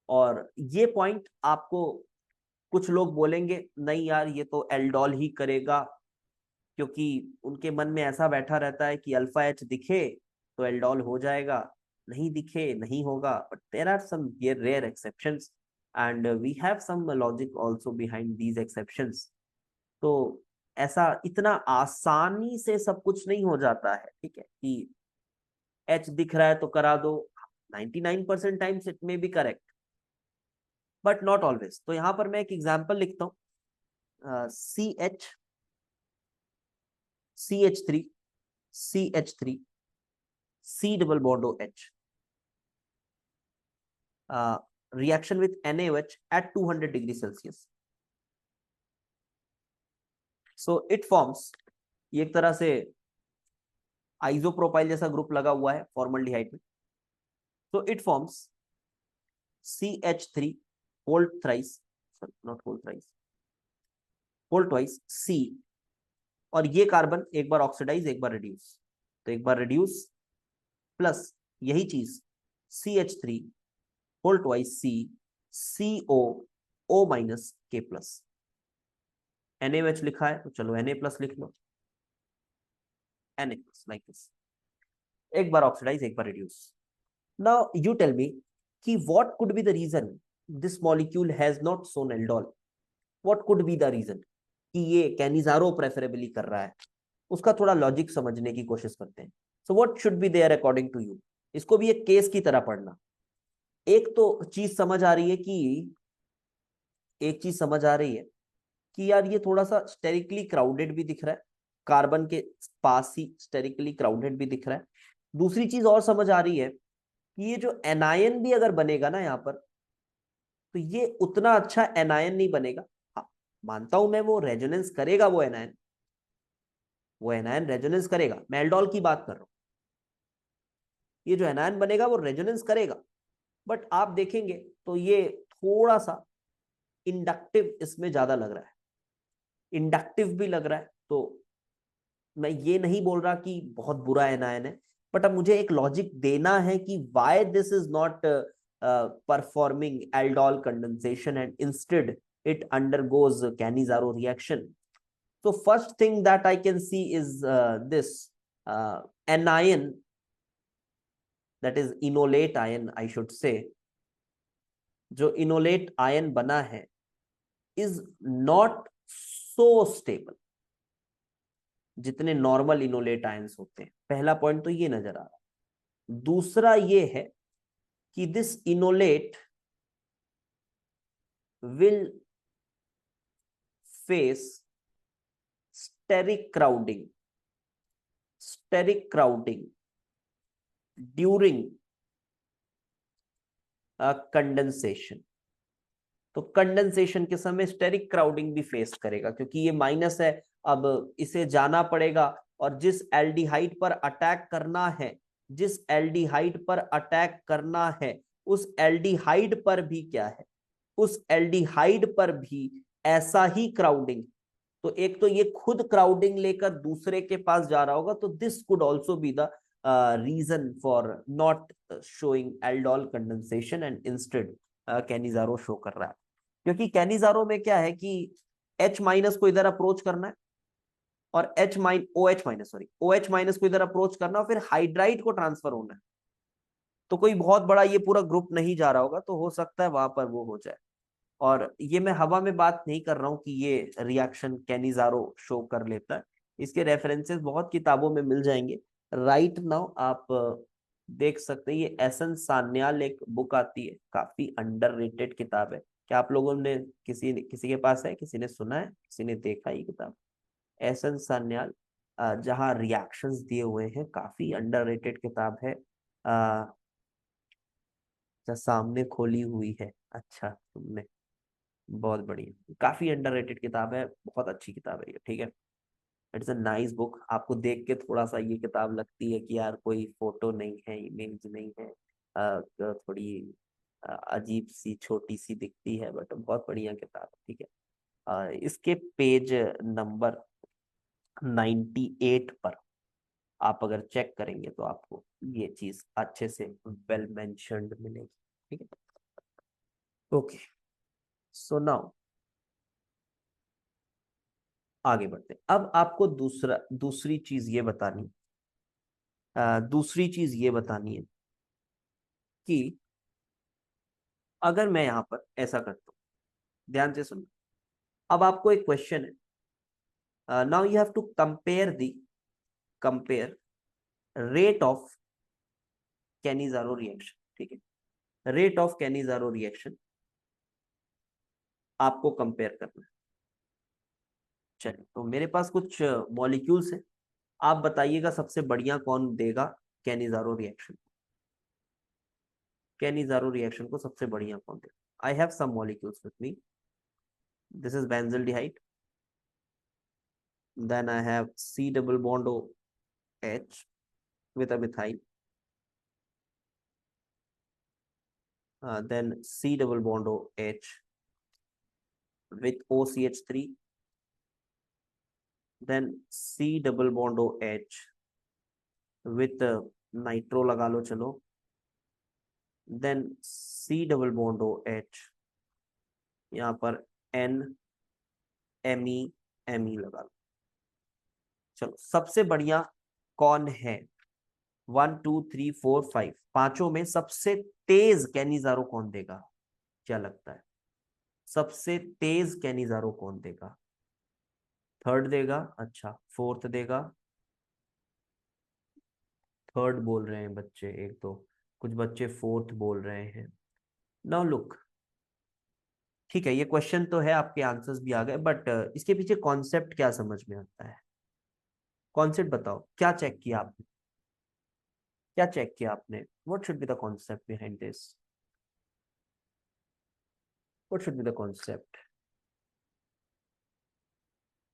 और ये पॉइंट आपको कुछ लोग बोलेंगे नहीं यार ये तो एल्डोल ही करेगा, क्योंकि उनके मन में ऐसा बैठा रहता है कि अल्फा एच दिखे तो एल्डोल हो जाएगा, नहीं दिखे नहीं होगा। But there are some rare exceptions and we have some logic also behind these exceptions. तो ऐसा इतना आसानी से सब कुछ नहीं हो जाता है, ठीक है, कि एच दिख रहा है तो करा दो। 99% times it may be correct but not always. तो यहां पर मैं एक एग्जांपल लिखता हूं, CH3 CH3 C double bond OH reaction with NaOH at 200 degree Celsius. So it forms, ये एक तरह से आइसोप्रोपाइल जैसा ग्रुप लगा हुआ है फॉर्मल्डिहाइड में। So it forms CH3 whole thrice, sorry not whole thrice, whole twice C, और ये कार्बन एक बार ऑक्सीडाइज एक बार रिड्यूस, तो एक बार रिड्यूस प्लस यही चीज CH3 whole twice C CO O minus K plus. NaOH लिखा है तो चलो Na प्लस लिख लो, Na प्लस लाइक दिस, एक बार ऑक्सीडाइज एक बार reduce. Now you tell me कि what could be the reason this molecule has not shown aldol. What could be the reason कि ये कैनिजारो प्रेफरेबली कर रहा है? उसका थोड़ा लॉजिक समझने की कोशिश करते हैं। So what should be there according to you? इसको भी एक केस की तरह पढ़ना। एक तो चीज समझ आ रही है कि, एक चीज समझ आ रही है कि यार ये थोड़ा सा स्टेरिकली क्राउडेड भी दिख रहा है, कार्बन के पास ही स्टेरिकली क्राउडेड भी दिख रहा है। दूसरी चीज और समझ आ रही है कि ये जो एनायन भी अगर बनेगा ना यहाँ पर, तो ये उतना अच्छा एनायन नहीं बनेगा। हाँ, मानता हूं मैं, वो रेजोनेंस करेगा, वो एनायन रेजोनेंस करेगा, मैं एल्डोल की बात कर रहा हूं। ये जो एनायन बनेगा वो रेजोनेंस करेगा, बट आप देखेंगे तो ये थोड़ा सा इंडक्टिव इसमें ज्यादा लग रहा है, इंडक्टिव भी लग रहा है। तो मैं ये नहीं बोल रहा कि बहुत बुरा एनायन है, बट अब मुझे एक लॉजिक देना है कि why this is not performing aldol condensation and instead it undergoes Cannizzaro reaction. So first thing that I can see is this anion, that is enolate ion I should say. जो enolate ion बना है is not so stable जितने normal enolate ions होते हैं। पहला point तो ये नजर आ रहा है। दूसरा ये है कि this enolate will face steric crowding, steric crowding during condensation. तो कंडेंसेशन के समय स्टेरिक क्राउडिंग भी फेस करेगा, क्योंकि ये माइनस है। अब इसे जाना पड़ेगा, और जिस एल्डिहाइड पर अटैक करना है, जिस एल्डिहाइड पर अटैक करना है, उस एल्डिहाइड पर भी क्या है, उस एल्डिहाइड पर भी ऐसा ही क्राउडिंग। तो एक तो ये खुद क्राउडिंग लेकर दूसरे के पास जा रहा होगा, तो this could also be the reason for not showing aldol condensation and instead Cannizzaro show कर रहा है। क्योंकि कैनिजारो में क्या है कि H माइनस को इधर अप्रोच करना है, और OH minus, sorry, OH minus को इधर अप्रोच करना, और फिर हाइड्राइड को ट्रांसफर होना है। तो कोई बहुत बड़ा ये पूरा ग्रुप नहीं जा रहा होगा, तो हो सकता है वहां पर वो हो जाए। और ये मैं हवा में बात नहीं कर रहा हूं कि ये रिएक्शन कैनिजारो शो कर लेता है। इसके रेफरेंसेस बहुत किताबों में मिल जाएंगे। राइट नाउ आप देख सकते हैं, ये एसन सान्याल एक बुक आती है, काफी अंडररेटेड किताब है। क्या आप लोगों ने किसी के पास है, किसी ने सुना है, किसी ने देखा ये किताब? एसन सान्याल, जहाँ रिएक्शंस दिए हुए हैं, काफी अंडररेटेड किताब है। सामने खोली हुई है, अच्छा तुमने, बहुत बढ़िया, काफी अंडररेटेड किताब है, बहुत अच्छी किताब है ये, ठीक है। It's a nice book. आपको देख के थोड़ा सा ये किताब लगती है कि यार कोई फोटो नहीं है, इमेज नहीं है, थोड़ी अजीब सी छोटी सी दिखती है, बट बहुत बढ़िया किताब है, ठीक है। इसके पेज नंबर 98 पर आप अगर चेक करेंगे तो आपको ये चीज अच्छे से वेल मेंशन्ड मिलेगी, ठीक है। ओके, सो नाउ आगे बढ़ते हैं। अब आपको दूसरी चीज ये बतानी है कि अगर मैं यहां पर ऐसा करता हूं, ध्यान से सुनो। अब आपको एक क्वेश्चन है, now you have to compare rate of Cannizzaro reaction, ठीक है। रेट ऑफ कैनिजारो रिएक्शन आपको कंपेयर करना है। चलिए, तो मेरे पास कुछ मॉलिक्यूल्स हैं, आप बताइएगा सबसे बढ़िया कौन देगा कैनिजारो रिएक्शन। कैनिजारो रिएक्शन को सबसे बढ़िया कौन देगा? I have some molecules with me. This is benzaldehyde, then I have C double bond OH with a methyl, then C double bond OH with OCH3, then C double bond OH with nitro लगा लो चलो, then C double bond OH, यहाँ पर N Me लगा लो। चलो, सबसे बढ़िया कौन है? 1 2 3 4 5, पांचों में सबसे तेज कैनिजारो कौन देगा? क्या लगता है सबसे तेज कैनिजारो कौन देगा? थर्ड देगा, अच्छा, फोर्थ देगा, थर्ड बोल रहे हैं बच्चे, एक दो कुछ बच्चे फोर्थ बोल रहे हैं। नाउ लुक, ठीक है, ये क्वेश्चन तो है, आपके आंसर्स भी आ गए, बट इसके पीछे कॉन्सेप्ट क्या समझ में आता है? कॉन्सेप्ट बताओ, क्या चेक किया आपने? क्या चेक किया आपने? What should be the concept behind this? What should be the concept?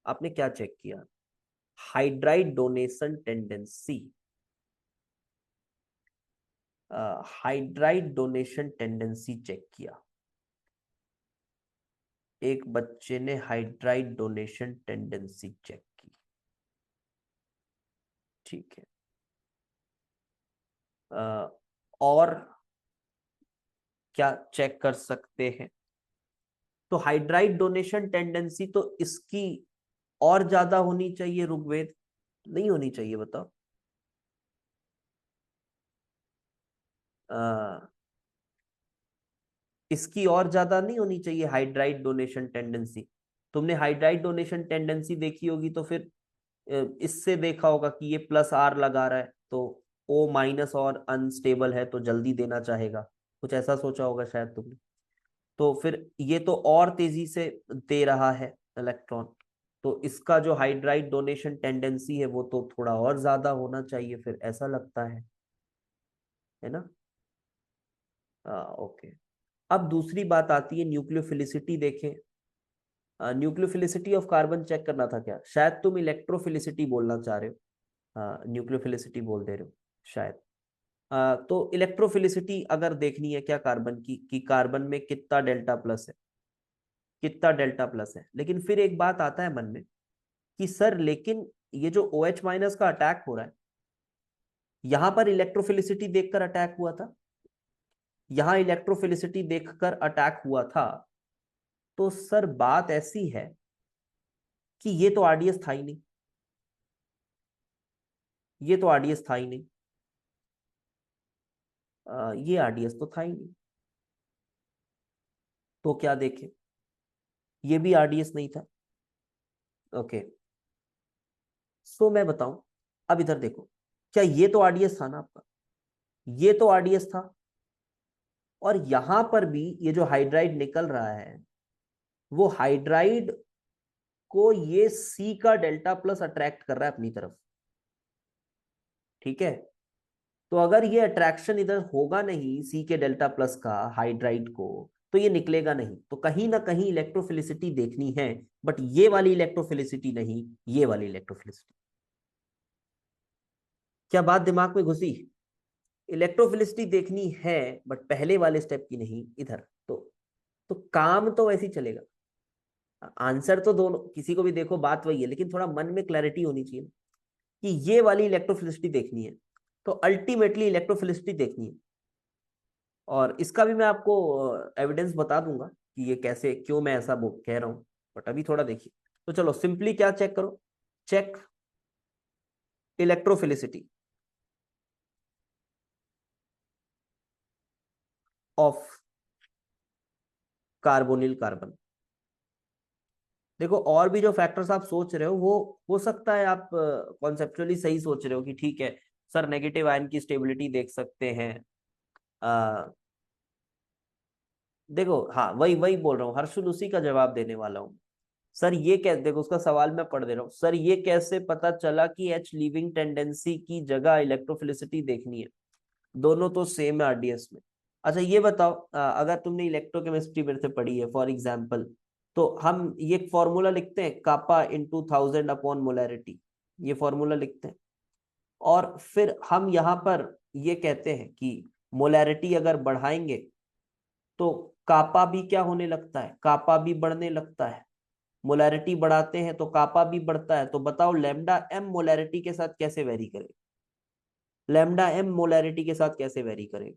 आपने क्या चेक किया? Hydride donation tendency. Hydride donation tendency check किया। एक बच्चे ने हाइड्राइड डोनेशन टेंडेंसी चेक की। ठीक है। और क्या चेक कर सकते हैं? तो हाइड्राइड डोनेशन टेंडेंसी तो इसकी और ज्यादा होनी चाहिए ऋग्वेद, नहीं होनी चाहिए, बताओ। अ, इसकी और ज्यादा नहीं होनी चाहिए हाइड्राइड डोनेशन टेंडेंसी। तुमने हाइड्राइड डोनेशन टेंडेंसी देखी होगी तो फिर इससे देखा होगा कि ये प्लस आर लगा रहा है तो ओ माइनस और अनस्टेबल है तो जल्दी देना चाहेगा, कुछ ऐसा सोचा होगा शायद तुमने। तो फिर ये तो और तेजी से दे रहा है इलेक्ट्रॉन, तो इसका जो हाइड्राइड डोनेशन टेंडेंसी है वो तो थोड़ा और ज्यादा होना चाहिए, फिर ऐसा लगता है ना? ओके। अब दूसरी बात आती है न्यूक्लियोफिलिसिटी, देखें। न्यूक्लियोफिलिसिटी ऑफ कार्बन चेक करना था क्या? शायद तुम इलेक्ट्रोफिलिसिटी बोलना चाह रहे हो। हाँ, न्यूक्लियोफिलिसिटी बोल दे रहे हो शायद। तो इलेक्ट्रोफिलिसिटी अगर देखनी है क्या कार्बन की, कि कार्बन में कितना डेल्टा प्लस है, कितना डेल्टा प्लस है, लेकिन फिर एक बात आता है मन में कि सर लेकिन ये जो ओ एच माइनस का अटैक हो रहा है, यहां पर इलेक्ट्रोफिलिसिटी देखकर अटैक हुआ था, यहां इलेक्ट्रोफिलिसिटी देखकर अटैक हुआ था, तो सर बात ऐसी है कि ये तो आरडीएस था ही नहीं, ये तो आरडीएस था ही नहीं, ये आरडीएस तो था ही नहीं, तो क्या देखें? ये भी आरडीएस नहीं था। ओके, सो मैं बताऊं, अब इधर देखो, क्या ये तो आरडीएस था ना आपका, ये तो आरडीएस था, और यहां पर भी ये जो हाइड्राइड निकल रहा है, वो हाइड्राइड को ये सी का डेल्टा प्लस अट्रैक्ट कर रहा है अपनी तरफ। ठीक है, तो अगर ये अट्रैक्शन इधर होगा नहीं सी के डेल्टा प्लस का हाइड्राइड को, तो ये निकलेगा नहीं, तो कहीं ना कहीं इलेक्ट्रोफिलिसिटी देखनी है, बट ये वाली इलेक्ट्रोफिलिसिटी नहीं, ये वाली इलेक्ट्रोफिलिसिटी। क्या बात दिमाग में घुसी? इलेक्ट्रोफिलिसिटी देखनी है, बट पहले वाले स्टेप की नहीं, इधर। तो काम तो वैसे ही चलेगा, आंसर तो दोनों, किसी को भी देखो बात वही है, लेकिन थोड़ा मन में क्लैरिटी होनी चाहिए कि ये वाली इलेक्ट्रोफिलिसिटी देखनी है, तो अल्टीमेटली इलेक्ट्रोफिलिसिटी देखनी है। और इसका भी मैं आपको एविडेंस बता दूंगा कि ये कैसे, क्यों मैं ऐसा कह रहा हूं, बट अभी थोड़ा देखिए। तो चलो सिंपली क्या चेक करो, check electrophilicity of carbonyl carbon. देखो और भी जो फैक्टर्स आप सोच रहे हो वो हो सकता है आप कॉन्सेप्चुअली सही सोच रहे हो कि ठीक है सर, नेगेटिव आयन की स्टेबिलिटी देख सकते हैं। देखो हाँ, वही वही बोल रहा हूँ, हर्षुल उसी का जवाब देने वाला हूँ। सर ये कैसे, देखो उसका सवाल मैं पढ़ दे रहा हूँ, सर ये कैसे पता चला कि एच लीविंग टेंडेंसी की जगह इलेक्ट्रोफिलिसिटी देखनी है? दोनों तो सेम है आरडीएस में। अच्छा ये बताओ, अगर तुमने इलेक्ट्रोकेमिस्ट्री मेरे से पढ़ी है फॉर एग्जाम्पल, तो हम ये फॉर्मूला लिखते हैं कापा इंटू 1000 अपॉन मोलैरिटी, ये फॉर्मूला लिखते हैं, और फिर हम यहाँ पर ये कहते हैं कि मोलैरिटी अगर बढ़ाएंगे तो कापा भी क्या होने लगता है, कापा भी बढ़ने लगता है। मोलैरिटी बढ़ाते हैं तो कापा भी बढ़ता है, तो बताओ लैम्डा एम मोलैरिटी के साथ कैसे वेरी करे, लैम्डा एम मोलैरिटी के साथ कैसे वेरी करे?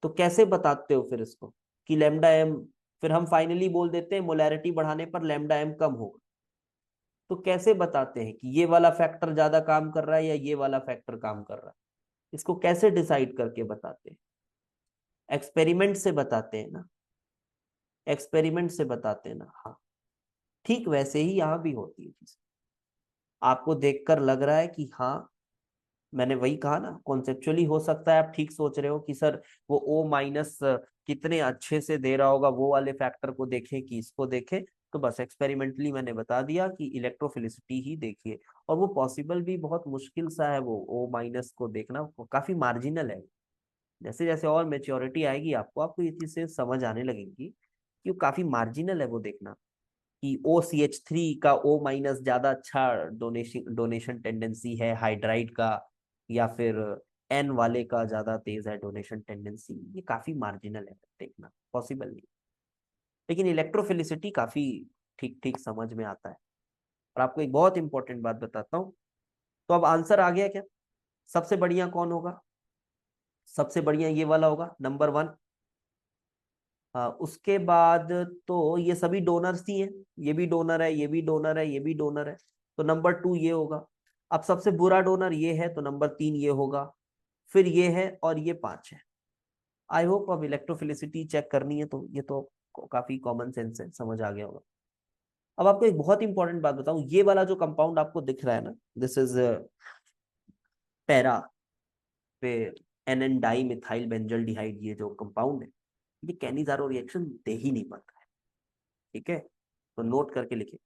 तो कैसे बताते हो फिर इसको कि लैम्डा एम, फिर हम फाइनली बोल देते हैं मोलैरिटी बढ़ाने पर लैम्डा एम कम होगा, तो कैसे बताते हैं कि ये वाला फैक्टर ज्यादा काम कर रहा है या ये वाला फैक्टर काम कर रहा है? इसको कैसे डिसाइड करके बताते हैं? एक्सपेरिमेंट से बताते हैं ना, एक्सपेरिमेंट से बताते हैं ना, हाँ। ठीक वैसे ही यहाँ भी होती है चीज। आपको देखकर लग रहा है कि हाँ, मैंने वही कहा ना, कॉन्सेप्चुअली हो सकता है आप ठीक सोच रहे हो कि सर वो ओ माइनस कितने अच्छे से दे रहा होगा, वो वाले फैक्टर को देखें कि इसको देखें। तो बस एक्सपेरिमेंटली मैंने बता दिया कि इलेक्ट्रोफिलिसिटी ही देखिए। और वो पॉसिबल भी बहुत मुश्किल सा है, वो ओ माइनस को देखना वो काफी मार्जिनल है। जैसे जैसे और मेच्योरिटी आएगी आपको आपको ये चीज से समझ आने लगेगी कि वो काफी मार्जिनल है वो देखना, कि OCH3 का O माइनस ज्यादा अच्छा डोनेशन डोनेशन टेंडेंसी है हाइड्राइड का, या फिर N वाले का ज्यादा तेज है डोनेशन टेंडेंसी, ये काफी मार्जिनल है, देखना पॉसिबल नहीं। लेकिन इलेक्ट्रोफिलिसिटी काफी ठीक ठीक समझ में आता है। और आपको एक बहुत इंपॉर्टेंट बात बताता हूँ। तो अब आंसर आ गया क्या? सबसे बढ़िया कौन होगा? सबसे बढ़िया ये वाला होगा, नंबर 1। उसके बाद तो ये सभी डोनर्स ही हैं, ये भी डोनर है, ये भी डोनर है, ये भी डोनर है, तो नंबर 2 ये होगा। अब सबसे बुरा डोनर ये है, तो नंबर 3 ये होगा, फिर ये है, और ये 5 है। आई होप अब इलेक्ट्रोफिलिसिटी चेक करनी है तो ये तो काफी कॉमन सेंस है, समझ आ गया होगा। अब आपको एक बहुत इंपॉर्टेंट बात बताऊं, ये वाला जो कंपाउंड आपको दिख रहा है ना, दिस इज पैरा पे NN डाई मिथाइल बेंजल्डिहाइड, ये जो कंपाउंड है, ये कैनिजारो रिएक्शन दे ही नहीं पाता है। ठीक है, तो नोट करके लिखिए,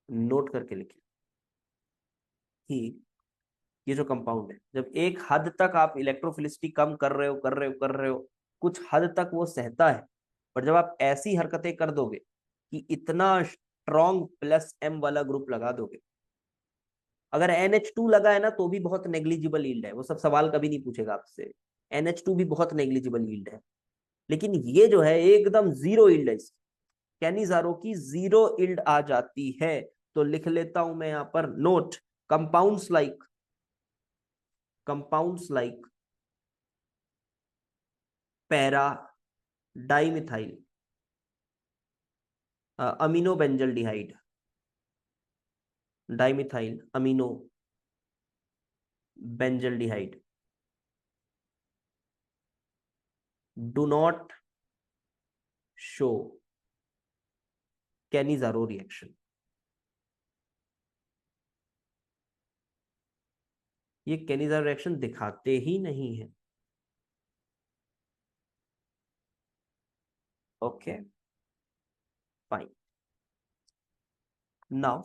नोट करके लिखिए कि ये जो कंपाउंड है, जब एक हद तक आप इलेक्ट्रोफिलिसिटी कम कर रहे हो कर रहे हो कर रहे हो, कुछ हद तक वो सहता है। पर जब आप ऐसी हरकतें कर दोगे कि इतना स्ट्रॉन्ग +M वाला ग्रुप लगा दोगे, अगर NH2 लगा है ना तो भी बहुत नेग्लिजिबल यील्ड है, वो सब सवाल कभी नहीं पूछेगा आपसे। NH2 भी बहुत नेग्लिजिबल यील्ड है, लेकिन ये जो है एकदम जीरो यील्ड है। कैनिजारो की जीरो यील्ड आ जाती है। तो लिख लेता हूं मैं यहां पर note, compounds like, compounds like para dimethyl amino benzaldehyde, dimethyl amino benzaldehyde do not show Cannizzaro reaction. ये कैनिजारो रिएक्शन दिखाते ही नहीं है। Okay, fine. Now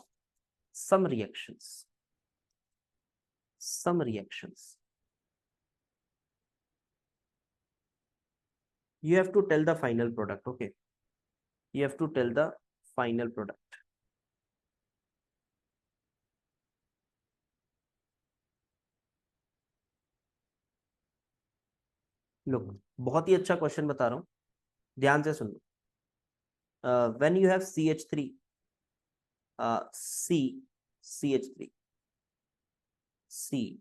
some reactions, some reactions you have to tell the final product. Okay, you have to tell the final product. look, बहुत ही अच्छा question बता रहा हूं, ध्यान से सुन लो। when you have CH3, C, CH3, C,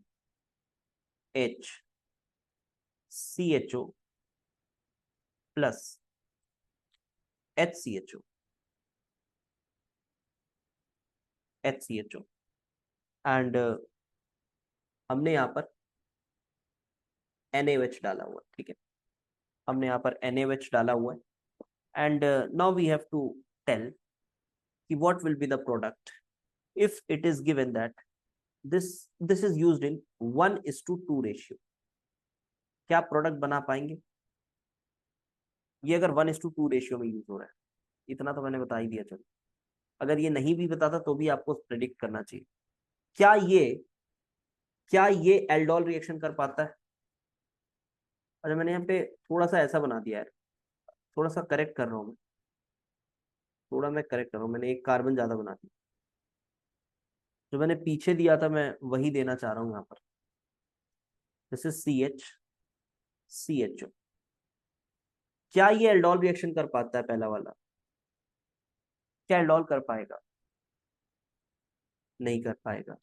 H, CHO plus HCHO, HCHO and हमने यहाँ पर NaOH डाला हुआ है। ठीक है, हमने यहाँ पर NaOH डाला हुआ है and now we have to tell कि what will be the product if it is given that this is used in 1:2 ratio. क्या प्रोडक्ट बना पाएंगे ये अगर 1:2 रेशियो में यूज हो रहा है? इतना तो मैंने बता ही दिया। चलो, अगर ये नहीं भी बताता तो भी आपको प्रेडिक्ट करना चाहिए। क्या ये एल्डोल रिएक्शन कर पाता है? अच्छा, मैंने यहाँ पे थोड़ा सा ऐसा बना दिया है, थोड़ा सा करेक्ट कर रहा हूँ मैं, थोड़ा मैं करेक्ट कर रहा हूँ, मैंने एक कार्बन ज्यादा बना दिया। जो मैंने पीछे दिया था मैं वही देना चाह रहा हूँ यहाँ पर। This is CH, CHO। क्या ये एल्डोल रिएक्शन कर पाता है पहला वाला? क्या एल्डोल कर पाएगा? नहीं कर पाएगा।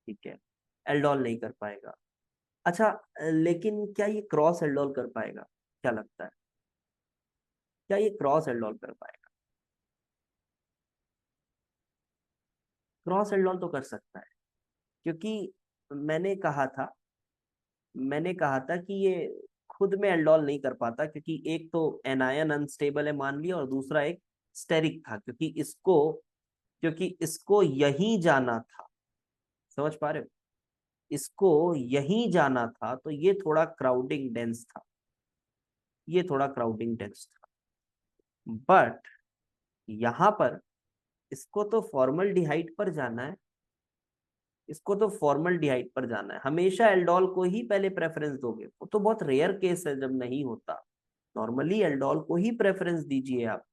ठीक है, एल्डोल नहीं कर पाएगा। अच्छा, लेकिन क्या ये क्रॉस एल्डोल कर पाएगा? क्या लगता है, क्या ये क्रॉस एल्डोल कर पाएगा? क्रॉस एल्डोल तो कर सकता है, क्योंकि मैंने कहा था मैंने कहा था कि ये खुद में एल्डोल नहीं कर पाता, क्योंकि एक तो एनायन अनस्टेबल है मान लिया, और दूसरा एक स्टेरिक था, क्योंकि इसको यहीं जाना था। समझ पा रहे हो? इसको यहीं जाना था, तो ये थोड़ा क्राउडिंग डेंस था। ये थोड़ा क्राउडिंग टेक्स्ट था, बट यहां पर इसको तो फॉर्मल्डिहाइड पर जाना है, इसको तो फॉर्मल्डिहाइड पर जाना है, हमेशा एल्डोल को ही पहले प्रेफरेंस दोगे, वो तो बहुत रेयर केस है जब नहीं होता, नॉर्मली एल्डोल को ही प्रेफरेंस दीजिए आप,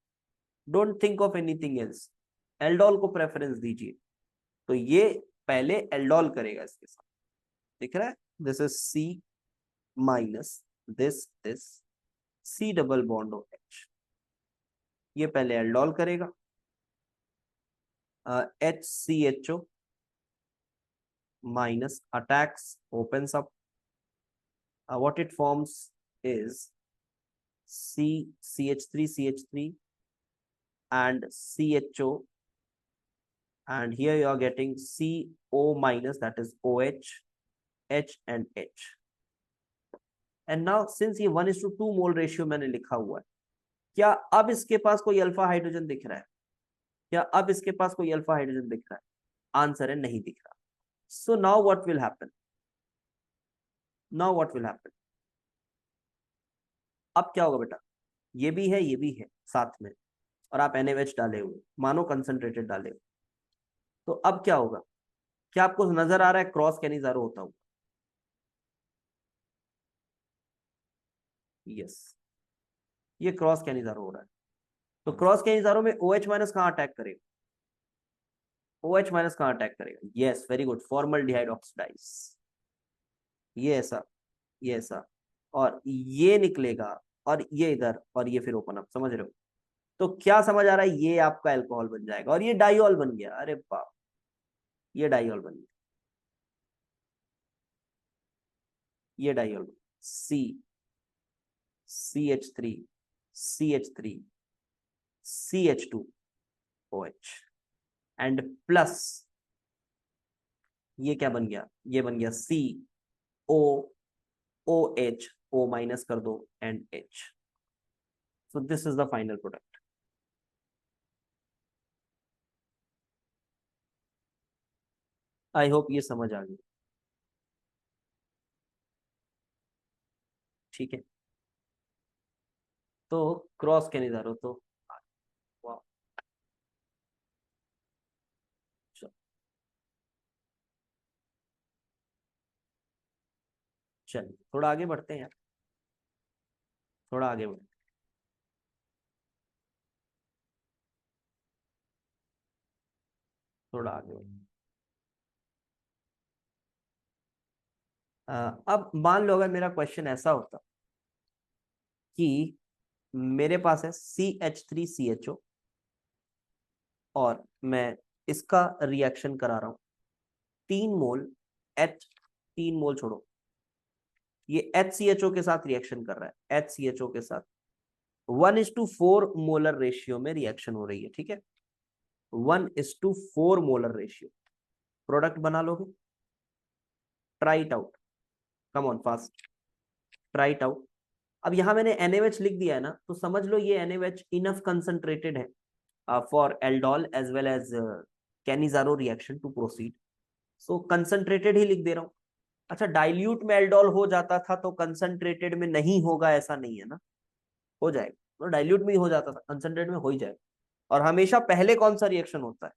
don't think of anything else, aldol को प्रेफरेंस दीजिए। तो ये पहले एल्डोल करेगा इसके साथ, दिख रहा है, this is C minus this C double bond O H, ये पहले एल्डोल करेगा, H C H O minus attacks, opens up. What it forms is CH3 and CHO, and here you are getting CO minus, that is OH, H and H. And now since ये 1:2 mole ratio मैंने लिखा हुआ है, क्या अब इसके पास कोई alpha hydrogen दिख रहा है? क्या अब इसके पास कोई अल्फा हाइड्रोजन दिख रहा है? आंसर है नहीं दिख रहा। So now what will happen, now what will happen, अब क्या होगा बेटा, ये भी है, ये भी है साथ में, और आप NaOH डाले हुए, मानो कंसंट्रेटेड डाले हुए, तो अब क्या होगा, क्या आपको नजर आ रहा है क्रॉस कैनिजारो होता हुआ? यस, ये क्रॉस कैनिजारो हो रहा है। तो क्रॉस कैनिजारो में OH माइनस कहां अटैक करेगा, OH माइनस कहां अटैक करेगा? Yes, very good, formaldehyde oxidise, ये ऐसा, ये ऐसा, और ये निकलेगा, और ये इधर, और ये फिर ओपन अप, समझ रहे हो? तो क्या समझ आ रहा है, ये आपका अल्कोहल बन जाएगा, और ये डाइऑल बन गया, अरे बाप, ये डाइऑल बन गया, ये diol, C CH3 CH3 CH2OH and plus, ये क्या बन गया, ये बन गया COOH, O माइनस कर दो and H, so this is the final product. I hope ये समझ आ गई, ठीक है, तो क्रॉस के निधारो तो, वाह, चलिए थोड़ा आगे बढ़ते हैं यार, थोड़ा आगे बढ़ते, थोड़ा आगे बढ़ते। अब मान लो अगर मेरा क्वेश्चन ऐसा होता कि मेरे पास है CH3CHO, और मैं इसका रिएक्शन करा रहा हूं, 3 मोल H, 3 मोल छोड़ो, ये HCHO के साथ रिएक्शन कर रहा है, HCHO के साथ 1:4 मोलर रेशियो में रिएक्शन हो रही है, ठीक है, 1:4 मोलर रेशियो, प्रोडक्ट बना लोगे, try it out, come on fast, try it out. अब यहां मैंने NaOH लिख दिया है ना, तो समझ लो ये NaOH इनफ कंसंट्रेटेड है for aldol as well as Cannizzaro reaction to proceed, so concentrated ही लिख दे रहा हूं। अच्छा, डाइल्यूट में एल्डोल हो जाता था तो कंसंट्रेटेड में नहीं होगा ऐसा नहीं है ना, हो जाएगा, तो डाइल्यूट में ही हो जाता था, कंसंट्रेट में हो ही जाएगा। और हमेशा पहले कौन सा रिएक्शन होता है,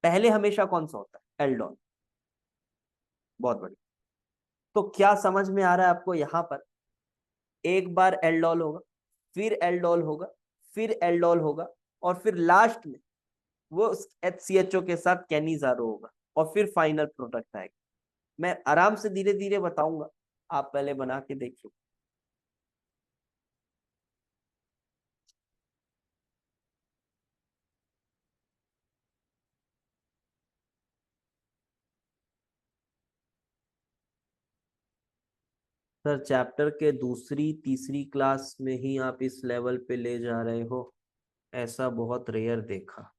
पहले हमेशा कौन सा होता है, एल्डोल, बहुत बढ़िया। तो क्या समझ में आ रहा है आपको, यहां पर एक बार एल्डोल होगा, फिर एल्डोल होगा, फिर एल्डोल होगा, और फिर लास्ट में वो HCHO के साथ कैनिजारो होगा, और फिर फाइनल प्रोडक्ट आएगा। मैं आराम से धीरे धीरे बताऊंगा, आप पहले बना के देखिए। सर चैप्टर के दूसरी तीसरी क्लास में ही आप इस लेवल पे ले जा रहे हो, ऐसा बहुत रेयर देखा।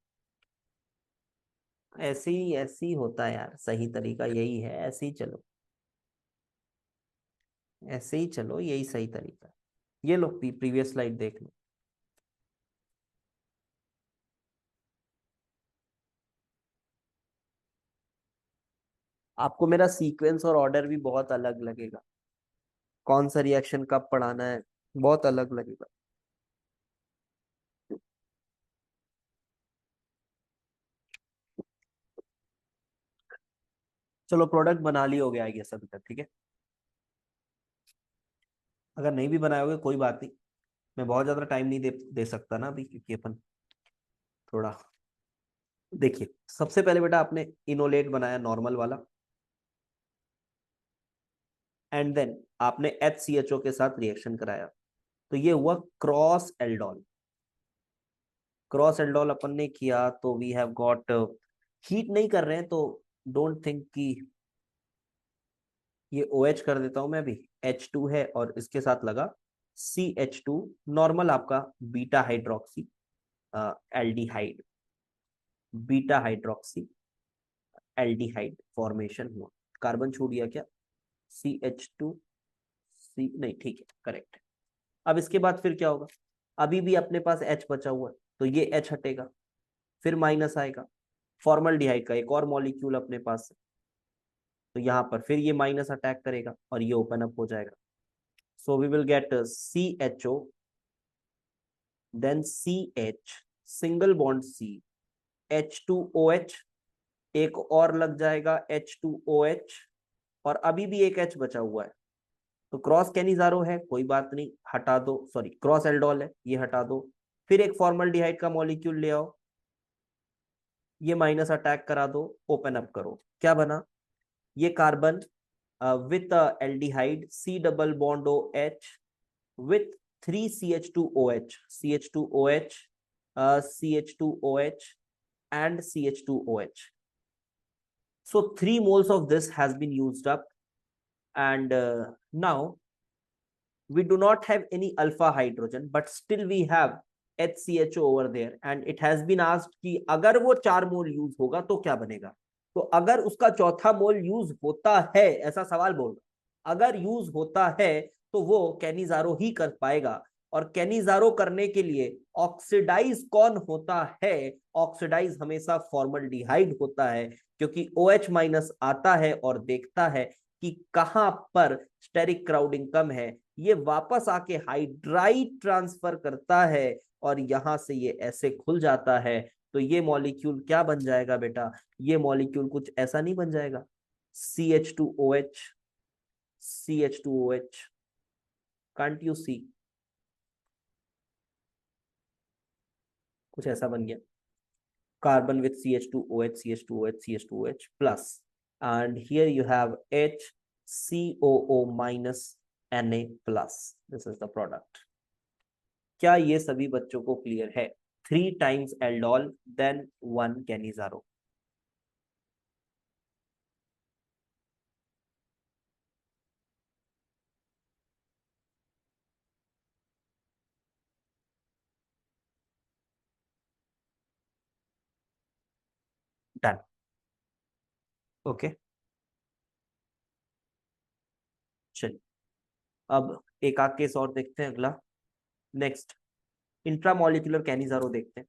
ऐसे ही होता है यार, सही तरीका यही है, ऐसे ही चलो, ऐसे ही चलो, यही सही तरीका है। ये लो प्रीवियस स्लाइड देख लो। आपको मेरा सीक्वेंस और ऑर्डर भी बहुत अलग लगेगा, कौन सा रिएक्शन कब पढ़ाना है, बहुत अलग लगेगा। चलो प्रोडक्ट बना ली हो गया ये सब तक, ठीक है। अगर नहीं भी बनाए होगे कोई बात नहीं, मैं बहुत ज्यादा टाइम नहीं दे सकता ना अभी, क्योंकि अपन थोड़ा, देखिए सबसे पहले बेटा आपने इनोलेट बनाया नॉर्मल वाला, एंड देन आपने HCHO के साथ रिएक्शन कराया, तो ये हुआ क्रॉस एल्डोल। क्रॉस एल्डोल अपन ने किया तो वी हैव गॉट, हीट नहीं कर रहे हैं तो डोंट थिंक कि, ये OH कर देता हूं मैं अभी, H2 है और इसके साथ लगा CH2, नॉर्मल आपका beta hydroxy aldehyde, beta hydroxy aldehyde formation हुआ। कार्बन छूट गया क्या, CH2, सी नहीं, ठीक है करेक्ट। अब इसके बाद फिर क्या होगा, अभी भी अपने पास H बचा हुआ है, तो ये H हटेगा, फिर माइनस आएगा, फॉर्मल्डिहाइड का एक और मॉलिक्यूल अपने पास है, तो यहाँ पर फिर ये माइनस अटैक करेगा और ये ओपन अप हो जाएगा। So we will get CHO, then CH, single bond C, H2OH, एक और लग जाएगा H2OH, और अभी भी एक H बचा हुआ है, तो क्रॉस कैनिजारो है, कोई बात नहीं हटा दो, सॉरी क्रॉस एल्डोल है ये हटा दो, फिर एक फॉर्मल्डिहाइड का मॉलिक्यूल ले आओ, ये माइनस अटैक करा दो, ओपन अप करो, क्या बना, ये carbon with aldehyde C double bond OH with 3 CH2OH, CH2OH, CH2OH, and CH2OH. So 3 moles of this has been used up, and now we do not have any alpha hydrogen, but still we have HCHO over there, and it has been asked कि अगर वो 4 मोल use होगा तो क्या बनेगा, तो अगर उसका चौथा मोल यूज होता है, ऐसा सवाल बोल रहा, अगर यूज होता है तो वो कैनिजारो ही कर पाएगा, और कैनिजारो करने के लिए ऑक्सीडाइज कौन होता है, ऑक्सीडाइज हमेशा फॉर्मल्डिहाइड होता है, क्योंकि OH माइनस आता है और देखता है कि कहां पर स्टेरिक क्राउडिंग कम है, ये वापस आके हाइड्राइड ट्रांसफर करता है, और यहां से ये ऐसे खुल जाता है, तो ये मॉलिक्यूल क्या बन जाएगा बेटा, ये मॉलिक्यूल कुछ ऐसा नहीं बन जाएगा, CH2OH, CH2OH, can't you see, कुछ ऐसा बन गया, carbon with CH2OH, CH2OH, CH2OH plus, and here you have HCOO minus Na plus, this is the product। क्या ये सभी बच्चों को क्लियर है, 3 times aldol then 1 Cannizzaro. Done, okay. चलिए अब एक आध केस और देखते हैं, अगला नेक्स्ट इंट्रामोलिकुलर कैनिजारो देखते हैं।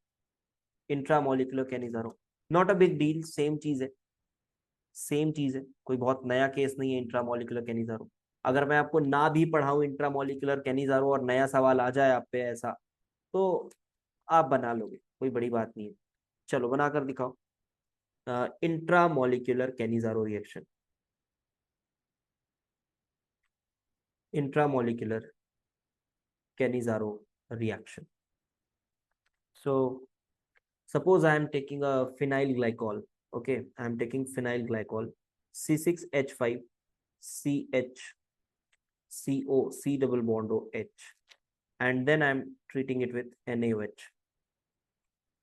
Intramolecular Cannizzaro, not a big deal, same चीज है, सेम चीज है, कोई बहुत नया केस नहीं है इंट्रामोलिकुलर कैनिजारो। अगर मैं आपको ना भी पढ़ाऊं इंट्रामोलिकुलर कैनिजारो और नया सवाल आ जाए आप पे ऐसा, तो आप बना लोगे, कोई बड़ी बात नहीं है। चलो बनाकर दिखाओ, intramolecular Cannizzaro reaction, intramolecular Cannizzaro reaction. So suppose I am taking a phenyl glycol, okay, I am taking phenyl glycol, C6H5 CH CO C double bond OH, and then I am treating it with NaOH,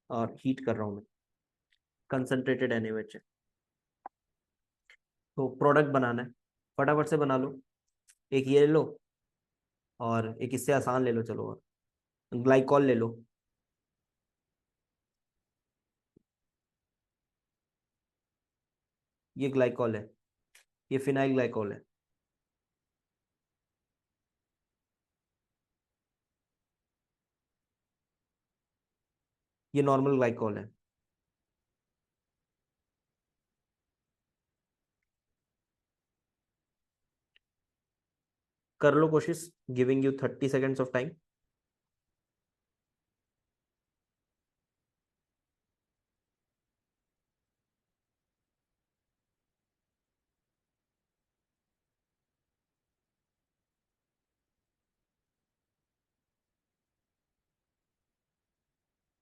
और heat कर रहा हूं मैं, concentrated NaOH है। तो product बनाना है, फटाफट से बना लो, एक ये ले लो और एक इससे आसान ले लो, चलो और ग्लाइकॉल ले लो, ये ग्लाइकॉल है, ये फिनाइल ग्लाइकॉल है, ये नॉर्मल ग्लाइकॉल है। कर लो कोशिश, giving you 30 seconds of time.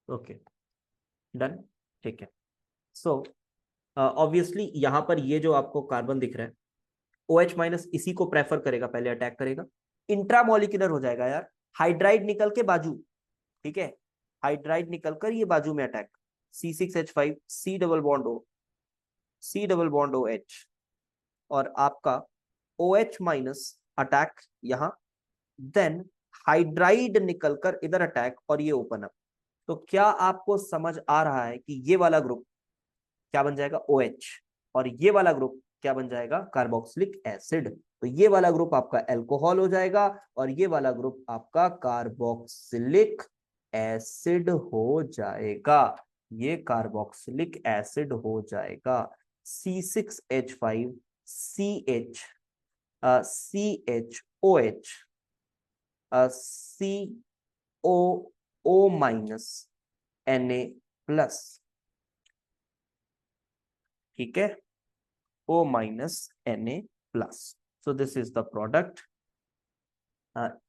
Okay, done, ठीक है। सो ऑब्वियसली यहां पर ये जो आपको कार्बन दिख रहा है, ओ एच माइनस इसी को प्रेफर करेगा, पहले अटैक करेगा, इंट्रामोलिकुलर हो जाएगा यार, हाइड्राइड निकल के बाजू, ठीक है, हाइड्राइड निकलकर ये बाजू में attack, C6H5, C double bond O, C double bond O H, और आपका ओ एच माइनस अटैक यहां, देन हाइड्राइड निकलकर इधर अटैक और ये ओपन अप। तो क्या आपको समझ आ रहा है कि ये वाला ग्रुप क्या बन जाएगा, ओ एच, और ये वाला ग्रुप क्या बन जाएगा, कार्बोक्सिलिक एसिड। तो ये वाला ग्रुप आपका एल्कोहल हो जाएगा और ये वाला ग्रुप आपका कार्बोक्सिलिक एसिड हो जाएगा, ये कार्बोक्सिलिक एसिड हो जाएगा। C6H5 CH, CHOH, COO minus Na+, ठीक है, O minus Na+। So this is the product.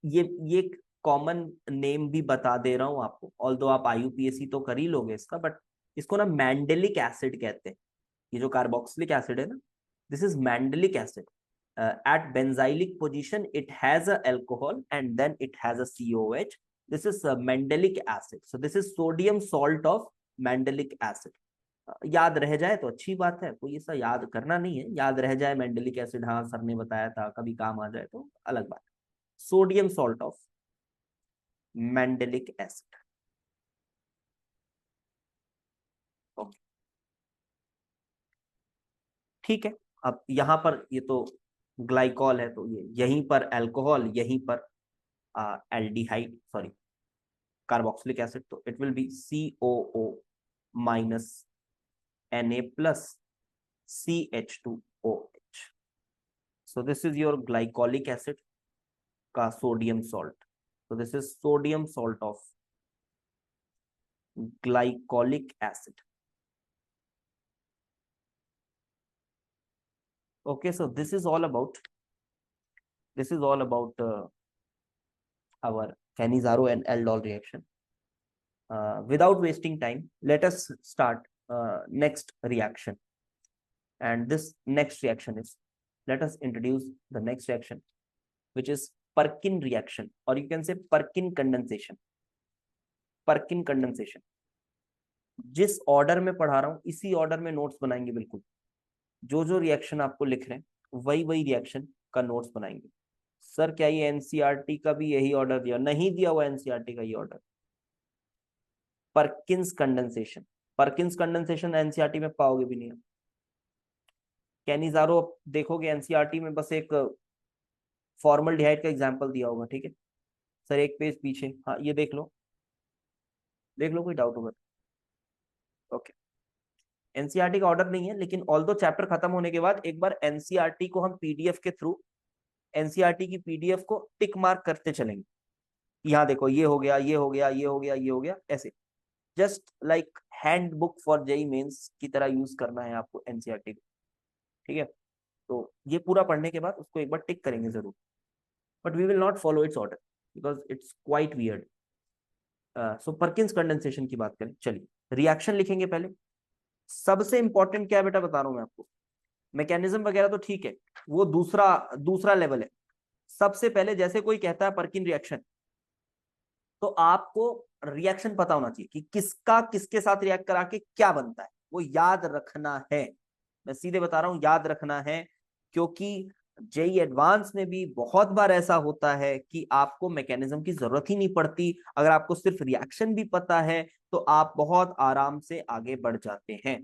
ये कॉमन नेम भी बता दे रहा हूं आपको, ऑल्दो आप IUPAC तो कर ही लोगे इसका, बट इसको ना मैंडेलिक एसिड कहते हैं। ये जो कार्बोक्सिलिक एसिड है ना, this is mandelic acid. at benzylic position it has a alcohol and then it has a COH. This is a mandelic acid, so this is sodium salt of mandelic acid. याद रह जाए तो अच्छी बात है, कोई ऐसा याद करना नहीं है, याद रह जाए मैंडेलिक एसिड, हाँ सर ने बताया था, कभी काम आ जाए तो अलग बात। Sodium salt of mandelic acid. Okay, ठीक है। अब यहां पर ये तो ग्लाइकॉल है, तो ये यहीं पर अल्कोहल, यहीं पर एल्डिहाइड, सॉरी कार्बोक्सिलिक एसिड, तो it will be COO minus Na+ CH2OH। So this is your glycolic acid का sodium salt. so this is sodium salt of glycolic acid। Okay, so this is all about our Cannizzaro and aldol reaction. Without wasting time, let us start next reaction, and this next reaction is, let us introduce the next reaction, which is Perkin reaction, or you can say Perkin condensation। Perkin condensation, जिस order में पढ़ा रहा हूं इसी order में notes बनाएंगे, बिल्कुल जो जो रिएक्शन आपको लिख रहे हैं वही वही रिएक्शन का नोट्स बनाएंगे। सर क्या ये एनसीईआरटी का भी यही ऑर्डर दिया, नहीं दिया हुआ एनसीईआरटी का ये order. Perkins condensation, Perkins condensation NCERT में पाओगे भी नहीं। कैनिजारो देखोगे एनसीईआरटी में बस एक फॉर्मल्डिहाइड का एग्जांपल दिया होगा, ठीक है सर, एक पेज पीछे, हाँ ये देख लो, देख लो, कोई डाउट होगा। ओके, एनसीईआरटी का ऑर्डर नहीं है, लेकिन ऑल्दो चैप्टर खत्म होने के बाद एक बार एनसीईआरटी को हम पीडीएफ के थ्रू, एनसीईआरटी की पीडीएफ को टिक मार्क करते चलेंगे। यहाँ देखो ये हो गया, ये हो गया, ये हो गया, ये हो गया, ऐसे just like hand book for JEE Mains की तरह यूज करना है आपको एनसीईआरटी को, ठीक है। तो ये पूरा पढ़ने के बाद उसको एक बार टिक करेंगे जरूर, but we will not follow its order because it's quite weird. So Perkins condensation की बात करें, चलिए रिएक्शन लिखेंगे पहले। सबसे इंपॉर्टेंट क्या है बेटा, बता रहा हूं मैं आपको, मैकेनिज्म वगैरह तो ठीक है, वो दूसरा दूसरा लेवल है। सबसे पहले जैसे कोई कहता है परकिन रिएक्शन, तो आपको रिएक्शन पता होना चाहिए कि किसका किसके साथ रिएक्ट करा के क्या बनता है, वो याद रखना है। मैं सीधे बता रहा हूं, याद रखना है, क्योंकि जेई एडवांस में भी बहुत बार ऐसा होता है कि आपको मैकेनिज्म की जरूरत ही नहीं पड़ती, अगर आपको सिर्फ रिएक्शन भी पता है तो आप बहुत आराम से आगे बढ़ जाते हैं।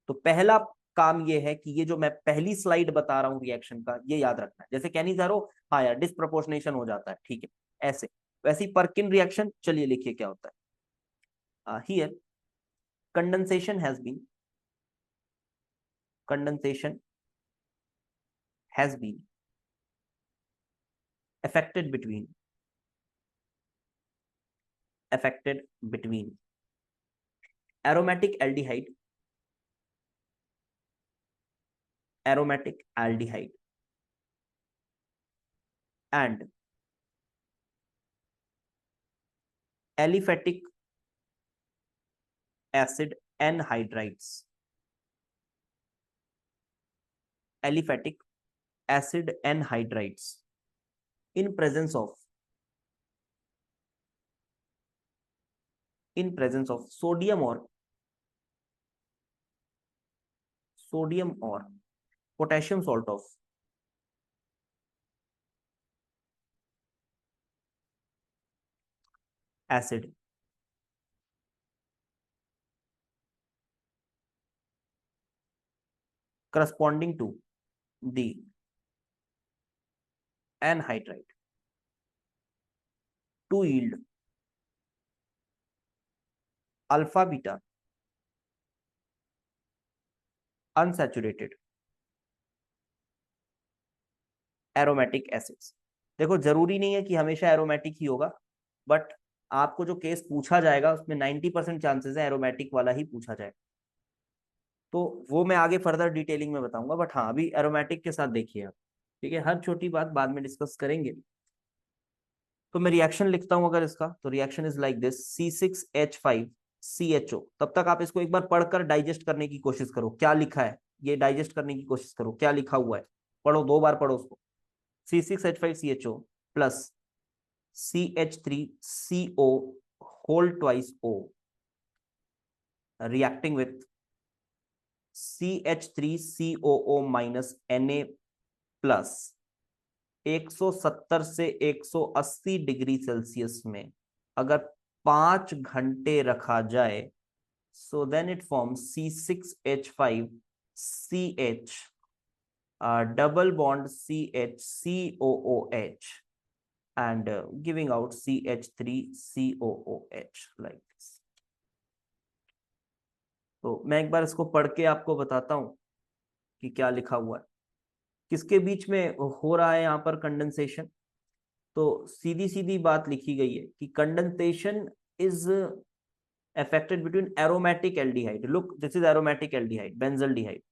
तो पहला काम ये है कि ये जो मैं पहली स्लाइड बता रहा हूं रिएक्शन का, ये याद रखना है। जैसे कैनिजारो, हाँ यार डिस्प्रपोर्शनेशन हो जाता है, ठीक है, ऐसे वैसे ही परकिन रिएक्शन, चलिए लिखिए क्या होता है। Here condensation has been, condensation has been affected between aromatic aldehyde and aliphatic acid anhydrides. Aliphatic acid anhydrides in presence of sodium or potassium salt of acid corresponding to the anhydride to yield alpha beta unsaturated aromatic acids. देखो जरूरी नहीं है कि हमेशा aromatic ही होगा, but आपको जो case पूछा जाएगा उसमें 90% चांसेस है एरोमेटिक वाला ही पूछा जाए, तो वो मैं आगे फर्दर डिटेलिंग में बताऊंगा। बट हाँ, अभी एरोमेटिक के साथ देखिए आप, ठीक है, हर छोटी बात बाद में डिस्कस करेंगे। तो मैं रिएक्शन लिखता हूं अगर इसका, तो reaction is like this, C6H5CHO। तब तक आप इसको एक बार पढ़कर डाइजेस्ट करने की कोशिश करो, क्या लिखा है ये डाइजेस्ट करने की कोशिश करो, क्या लिखा हुआ है, पढ़ो, 2 बार पढ़ो उसको। C6H5CHO plus CH3CO whole twice O reacting with CH3COO minus Na plus 170 से 180 डिग्री सेल्सियस में अगर 5 घंटे रखा जाए, so then it form C6H5CH double bond CH and giving out CH3COOH like this। तो मैं एक बार इसको पढ़ के आपको बताता हूं कि क्या लिखा हुआ है, किसके बीच में हो रहा है यहाँ पर कंडेंसेशन। तो सीधी सीधी बात लिखी गई है कि condensation is affected between aromatic aldehyde, look this is aromatic aldehyde, benzaldehyde,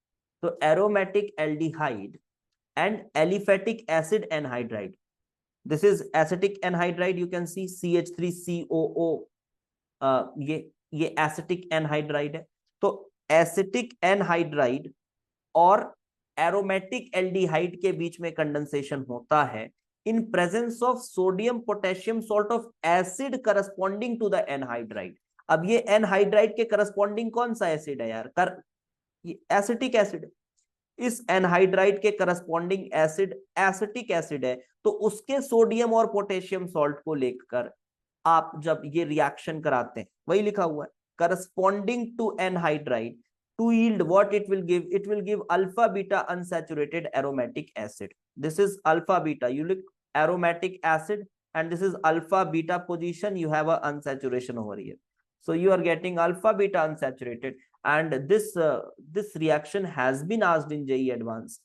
so aromatic aldehyde and aliphatic acid anhydride, this is acetic anhydride, you can see CH3COO, ये acetic anhydride है। तो acetic anhydride और aromatic aldehyde के बीच में condensation होता है in presence of sodium potassium salt of acid corresponding to the anhydride। अब ये एनहाइड्राइड के करस्पॉन्डिंग कौन सा एसिड है यार, ये एसिटिक एसिड है। इस एनहाइड्राइड के करस्पॉन्डिंग एसिड एसिटिक एसिड है, तो उसके सोडियम और पोटेशियम सॉल्ट को लेकर आप जब ये रिएक्शन कराते हैं, वही लिखा हुआ है, corresponding to anhydride to yield what it will give alpha beta unsaturated aromatic acid. This is alpha beta, you लिख aromatic acid and this is alpha beta position, you have a unsaturation over here, so you are getting alpha beta unsaturated, and this reaction has been asked in JEE advanced,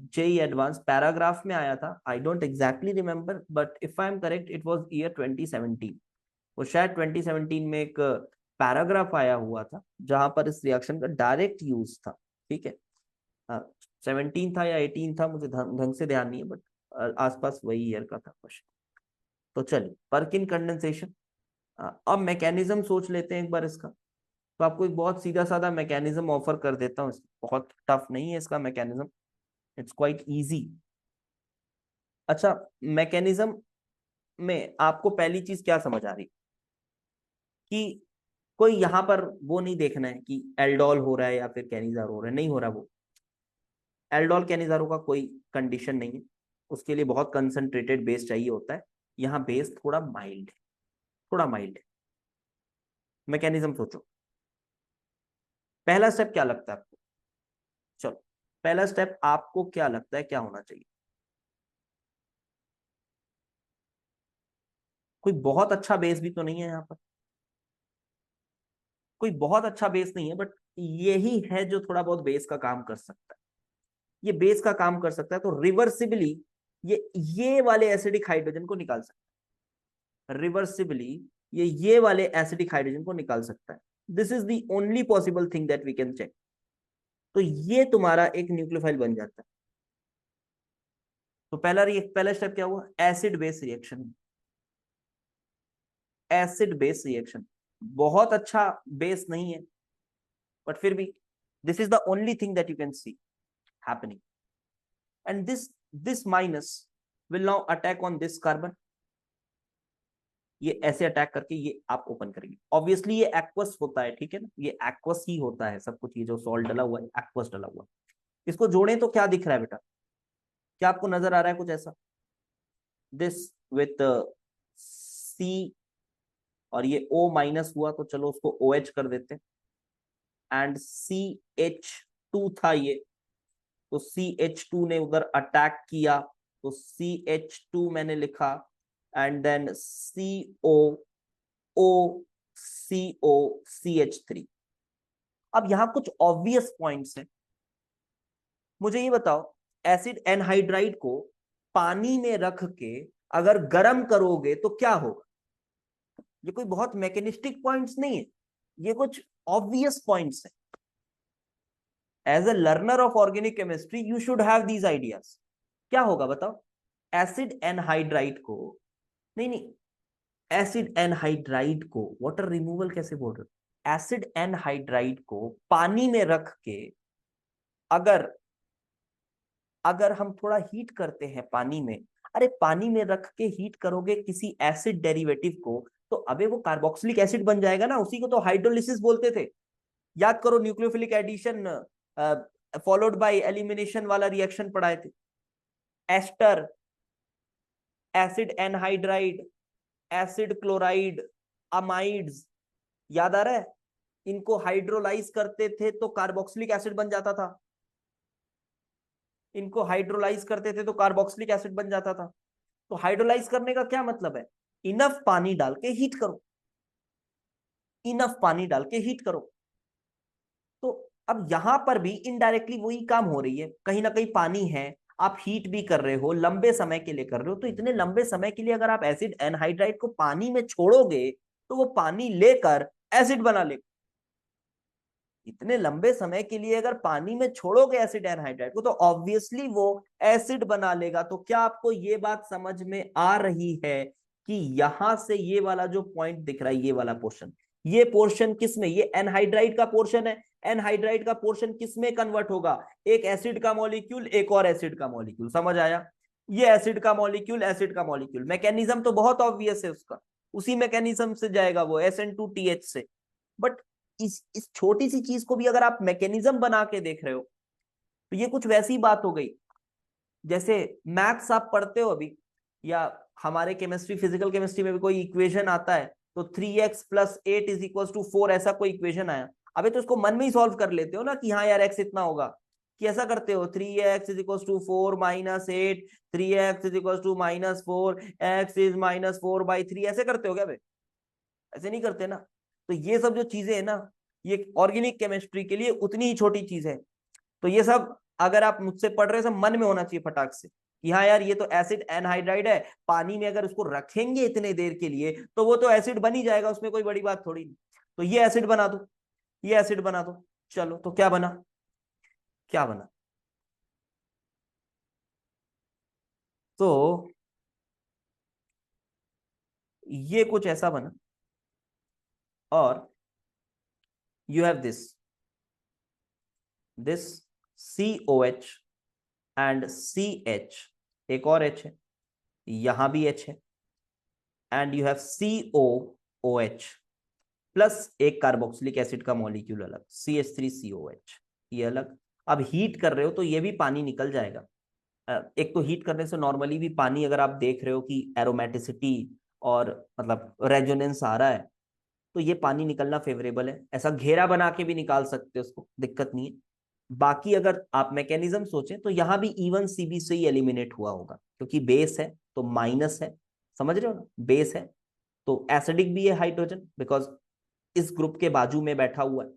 JEE advanced paragraph में आया था, I don't exactly remember but if I am correct it was year 2017, वो शायद 2017 में एक paragraph आया हुआ था जहां पर इस रिएक्शन का डायरेक्ट यूज था, ठीक है। 17 था या 18 था, मुझे ढंग से ध्यान नहीं है, बट आसपास वही ईयर का था क्वेश्चन। तो चलिए, पर्किन कंडेंसेशन, अब मैकेनिज्म सोच लेते हैं एक बार इसका। तो आपको एक बहुत सीधा साधा मैकेनिज्म ऑफर कर देता हूँ, बहुत टफ नहीं है इसका मैकेनिज्म, इट्स क्वाइट इजी। अच्छा, मैकेनिज्म में आपको पहली चीज क्या समझ आ रही कि कोई यहाँ पर वो नहीं देखना है कि एल्डोल हो रहा है या फिर कैनिजार हो रहा है, नहीं हो रहा, वो एल्डोल कैनिजारो का कोई कंडीशन नहीं है, उसके लिए बहुत कंसंट्रेटेड बेस चाहिए होता है, यहाँ बेस थोड़ा माइल्ड है, थोड़ा माइल्ड है। मैकेनिज्म सोचो, पहला स्टेप क्या लगता है आपको, चलो पहला स्टेप आपको क्या लगता है क्या होना चाहिए। कोई बहुत अच्छा बेस भी तो नहीं है यहाँ पर, कोई बहुत अच्छा बेस नहीं है, बट यही है जो थोड़ा बहुत बेस का काम कर सकता है, ये बेस का काम कर सकता है। तो रिवर्सिबली ये वाले एसिडिक हाइड्रोजन को निकाल सकता है रिवर्सिबली, ये वाले एसिडिक हाइड्रोजन को निकाल सकता है। This is the only possible thing that we can check. तो ये तुम्हारा एक न्यूक्लियोफाइल बन जाता है। तो पहला स्टेप क्या हुआ, acid base reaction. Acid base reaction बहुत अच्छा बेस नहीं है, बट फिर भी this is the only thing that you can see happening. And this minus will now attack on this carbon. ये ऐसे अटैक करके ये आप ओपन करेंगे। ऑब्वियसली ये एक्वस होता है, ठीक है ना, ये एक्वस ही होता है सब कुछ। ये जो सॉल्ट डला हुआ है एक्वस डला हुआ है। इसको जोड़ें तो क्या दिख रहा है बेटा, क्या आपको नजर आ रहा है कुछ ऐसा, दिस विथ सी, और ये O माइनस हुआ तो चलो उसको OH कर देते हैं, एंड CH2 था ये, तो CH2 ने उधर अटैक किया, तो CH2 मैंने लिखा, एंड देन COOCH3। अब यहां कुछ ऑब्वियस पॉइंट्स हैं। मुझे ये बताओ, एसिड एनहाइड्राइड को पानी में रख के अगर गर्म करोगे तो क्या होगा। ये कोई बहुत मैकेनिस्टिक पॉइंट्स नहीं है, ये कुछ ऑब्वियस पॉइंट्स हैं। As a learner of organic chemistry you should have these ideas. क्या होगा बताओ, एसिड एनहाइड्राइड को, नहीं नहीं, एसिड एनहाइड्राइड को वाटर रिमूवल कैसे बोल रहे हो, एसिड एनहाइड्राइड को पानी में रख के अगर अगर हम थोड़ा हीट करते हैं पानी में, अरे पानी में रख के हीट करोगे किसी एसिड डेरिवेटिव को, तो अबे वो कार्बोक्सिलिक एसिड बन जाएगा ना, उसी को तो हाइड्रोलिसिस बोलते थे। याद करो, nucleophilic addition followed by elimination वाला रिएक्शन पढ़ाए थे। Ester, acid anhydride, acid chloride, amides, याद आ रहा है, इनको हाइड्रोलाइज करते थे तो कार्बोक्सिलिक एसिड बन जाता था। इनको हाइड्रोलाइज करते थे तो कार्बोक्सिलिक एसिड बन जाता था। तो हाइड्रोलाइज करने का क्या मतलब है, इनफ पानी डाल के हीट करो, इनफ पानी डाल के हीट करो। तो अब यहां पर भी इनडायरेक्टली वही काम हो रही है, कहीं ना कहीं पानी है, आप हीट भी कर रहे हो, लंबे समय के लिए कर रहे हो, तो इतने लंबे समय के लिए अगर आप एसिड एनहाइड्राइड को पानी में छोड़ोगे तो वो पानी लेकर एसिड बना लेगा। इतने लंबे समय के लिए अगर पानी में छोड़ोगे एसिड एनहाइड्राइड को तो ऑब्वियसली वो एसिड बना लेगा। तो क्या आपको ये बात समझ में आ रही है कि यहां से ये वाला जो पॉइंट दिख रहा है, ये वाला पोर्शन, ये पोर्शन किस में, ये एनहाइड्राइड का पोर्शन है। एनहाइड्राइड का पोर्शन किस में कन्वर्ट होगा, एक एसिड का मॉलिक्यूल एक और एसिड का मॉलिक्यूल, समझ आया। ये एसिड का मॉलिक्यूल, एसिड का मॉलिक्यूल, मैकेनिज्म तो बहुत ऑब्वियस है उसका, उसी मैकेनिज्म से जाएगा वो SN2TH से। बट इस छोटी सी चीज को भी अगर आप मैकेनिज्म बना के देख रहे हो तो ये कुछ वैसी बात हो गई जैसे मैथ्स आप पढ़ते हो अभी, या हमारे केमिस्ट्री, फिजिकल केमिस्ट्री में भी कोई इक्वेशन आता है तो 3x+8 = 4, ऐसा कोई इक्वेशन आया, अबे तो उसको मन में ही सॉल्व कर लेते हो ना कि हाँ यार x इतना होगा, कि ऐसा करते हो 3x = 4 - 8, 3x = -4, x इज -4/3, ऐसे करते हो क्या बे, ऐसे नहीं करते ना। तो ये सब जो चीजें है ना, ये ऑर्गेनिक केमिस्ट्री के लिए उतनी ही छोटी चीज है। तो ये सब अगर आप मुझसे पढ़ रहे हो, सब मन में होना चाहिए फटाक से कि हाँ यार ये तो एसिड एनहाइड्राइड है, पानी में अगर उसको रखेंगे इतने देर के लिए तो वो तो एसिड बन ही जाएगा, उसमें कोई बड़ी बात थोड़ी नहीं। तो ये एसिड बना दो, ये एसिड बना दो, चलो तो क्या बना, क्या बना, तो ये कुछ ऐसा बना, और you have this COH and CH, एक और H है, यहां भी H है, and you have COOH plus एक कार्बोक्सिलिक एसिड का मॉलिक्यूल अलग, CH3COH, ये अलग। अब हीट कर रहे हो तो ये भी पानी निकल जाएगा। एक तो हीट करने से नॉर्मली भी पानी, अगर आप देख रहे हो कि एरोमेटिसिटी और मतलब रेजोनेंस आ रहा है, तो ये पानी निकलना फेवरेबल है। ऐसा घेरा बना के भी निकाल सकते हो उसको, दिक्कत नहीं है। बाकी अगर आप मैकेनिज्म सोचें तो यहां भी इवन CB से ही एलिमिनेट हुआ होगा, क्योंकि बेस है तो माइनस है, समझ रहे हो ना, बेस है तो एसिडिक भी है हाइड्रोजन, बिकॉज इस ग्रुप के बाजू में बैठा हुआ है,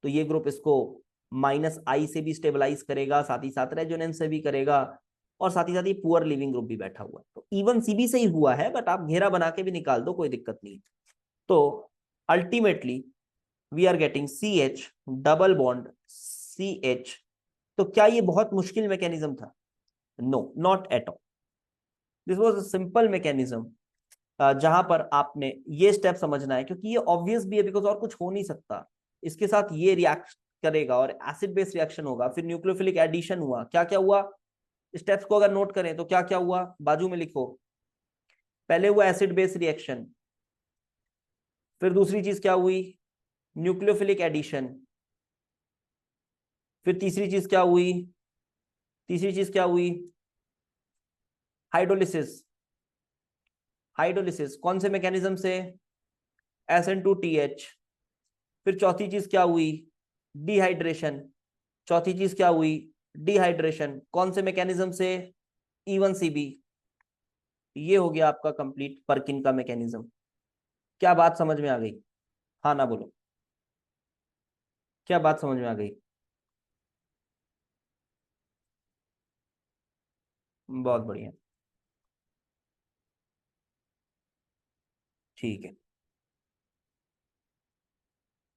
तो ये ग्रुप इसको -I से भी स्टेबलाइज करेगा, साथ ही साथ रेजोनेंस से भी करेगा, और साथ ही साथ ये पुअर लिविंग ग्रुप भी बैठा हुआ है, तो इवन सीबी से ही हुआ है, बट आप घेरा बना के भी निकाल दो, कोई दिक्कत नहीं। तो ultimately we are getting CH double bond CH। तो क्या ये बहुत मुश्किल मैकेनिज्म था? No, not at all. This was a simple mechanism, जहां पर आपने ये स्टेप समझना है, क्योंकि ये ऑब्वियस भी है, बिकॉज और कुछ हो नहीं सकता। इसके साथ ये रिएक्ट करेगा और एसिड बेस रिएक्शन होगा, फिर न्यूक्लियोफिलिक एडिशन हुआ, क्या क्या हुआ, स्टेप्स को अगर नोट करें तो क्या क्या हुआ, बाजू में लिखो। पहले हुआ एसिड बेस रिएक्शन, फिर दूसरी चीज क्या हुई, न्यूक्लियोफिलिक एडिशन, फिर तीसरी चीज क्या हुई, तीसरी चीज क्या हुई, हाइड्रोलिसिस। हाइड्रोलिसिस कौन से मैकेनिज्म से, SN2TH। फिर चौथी चीज क्या हुई, डिहाइड्रेशन। चौथी चीज क्या हुई, डिहाइड्रेशन, कौन से मैकेनिज्म से, E1CB। ये हो गया आपका कंप्लीट पर्किन का मैकेनिज्म। क्या बात समझ में आ गई? हाँ ना बोलो, क्या बात समझ में आ गई? बहुत बढ़िया, ठीक है।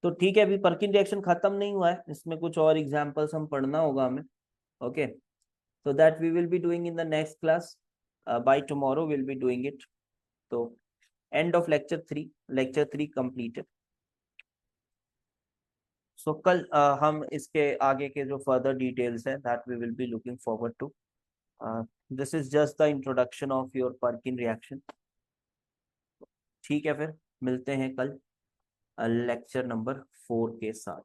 तो ठीक है, अभी पर्किन रिएक्शन खत्म नहीं हुआ है, इसमें कुछ और एग्जांपल्स हम पढ़ना होगा हमें। Okay, so that we will be doing in the next class. By tomorrow we'll be doing it. So end of lecture 3 completed. So कल हम इसके आगे के जो further details है that we will be looking forward to. This is just the introduction of your Perkin reaction. ठीक है, फिर मिलते हैं कल लेक्चर नंबर 4 के साथ।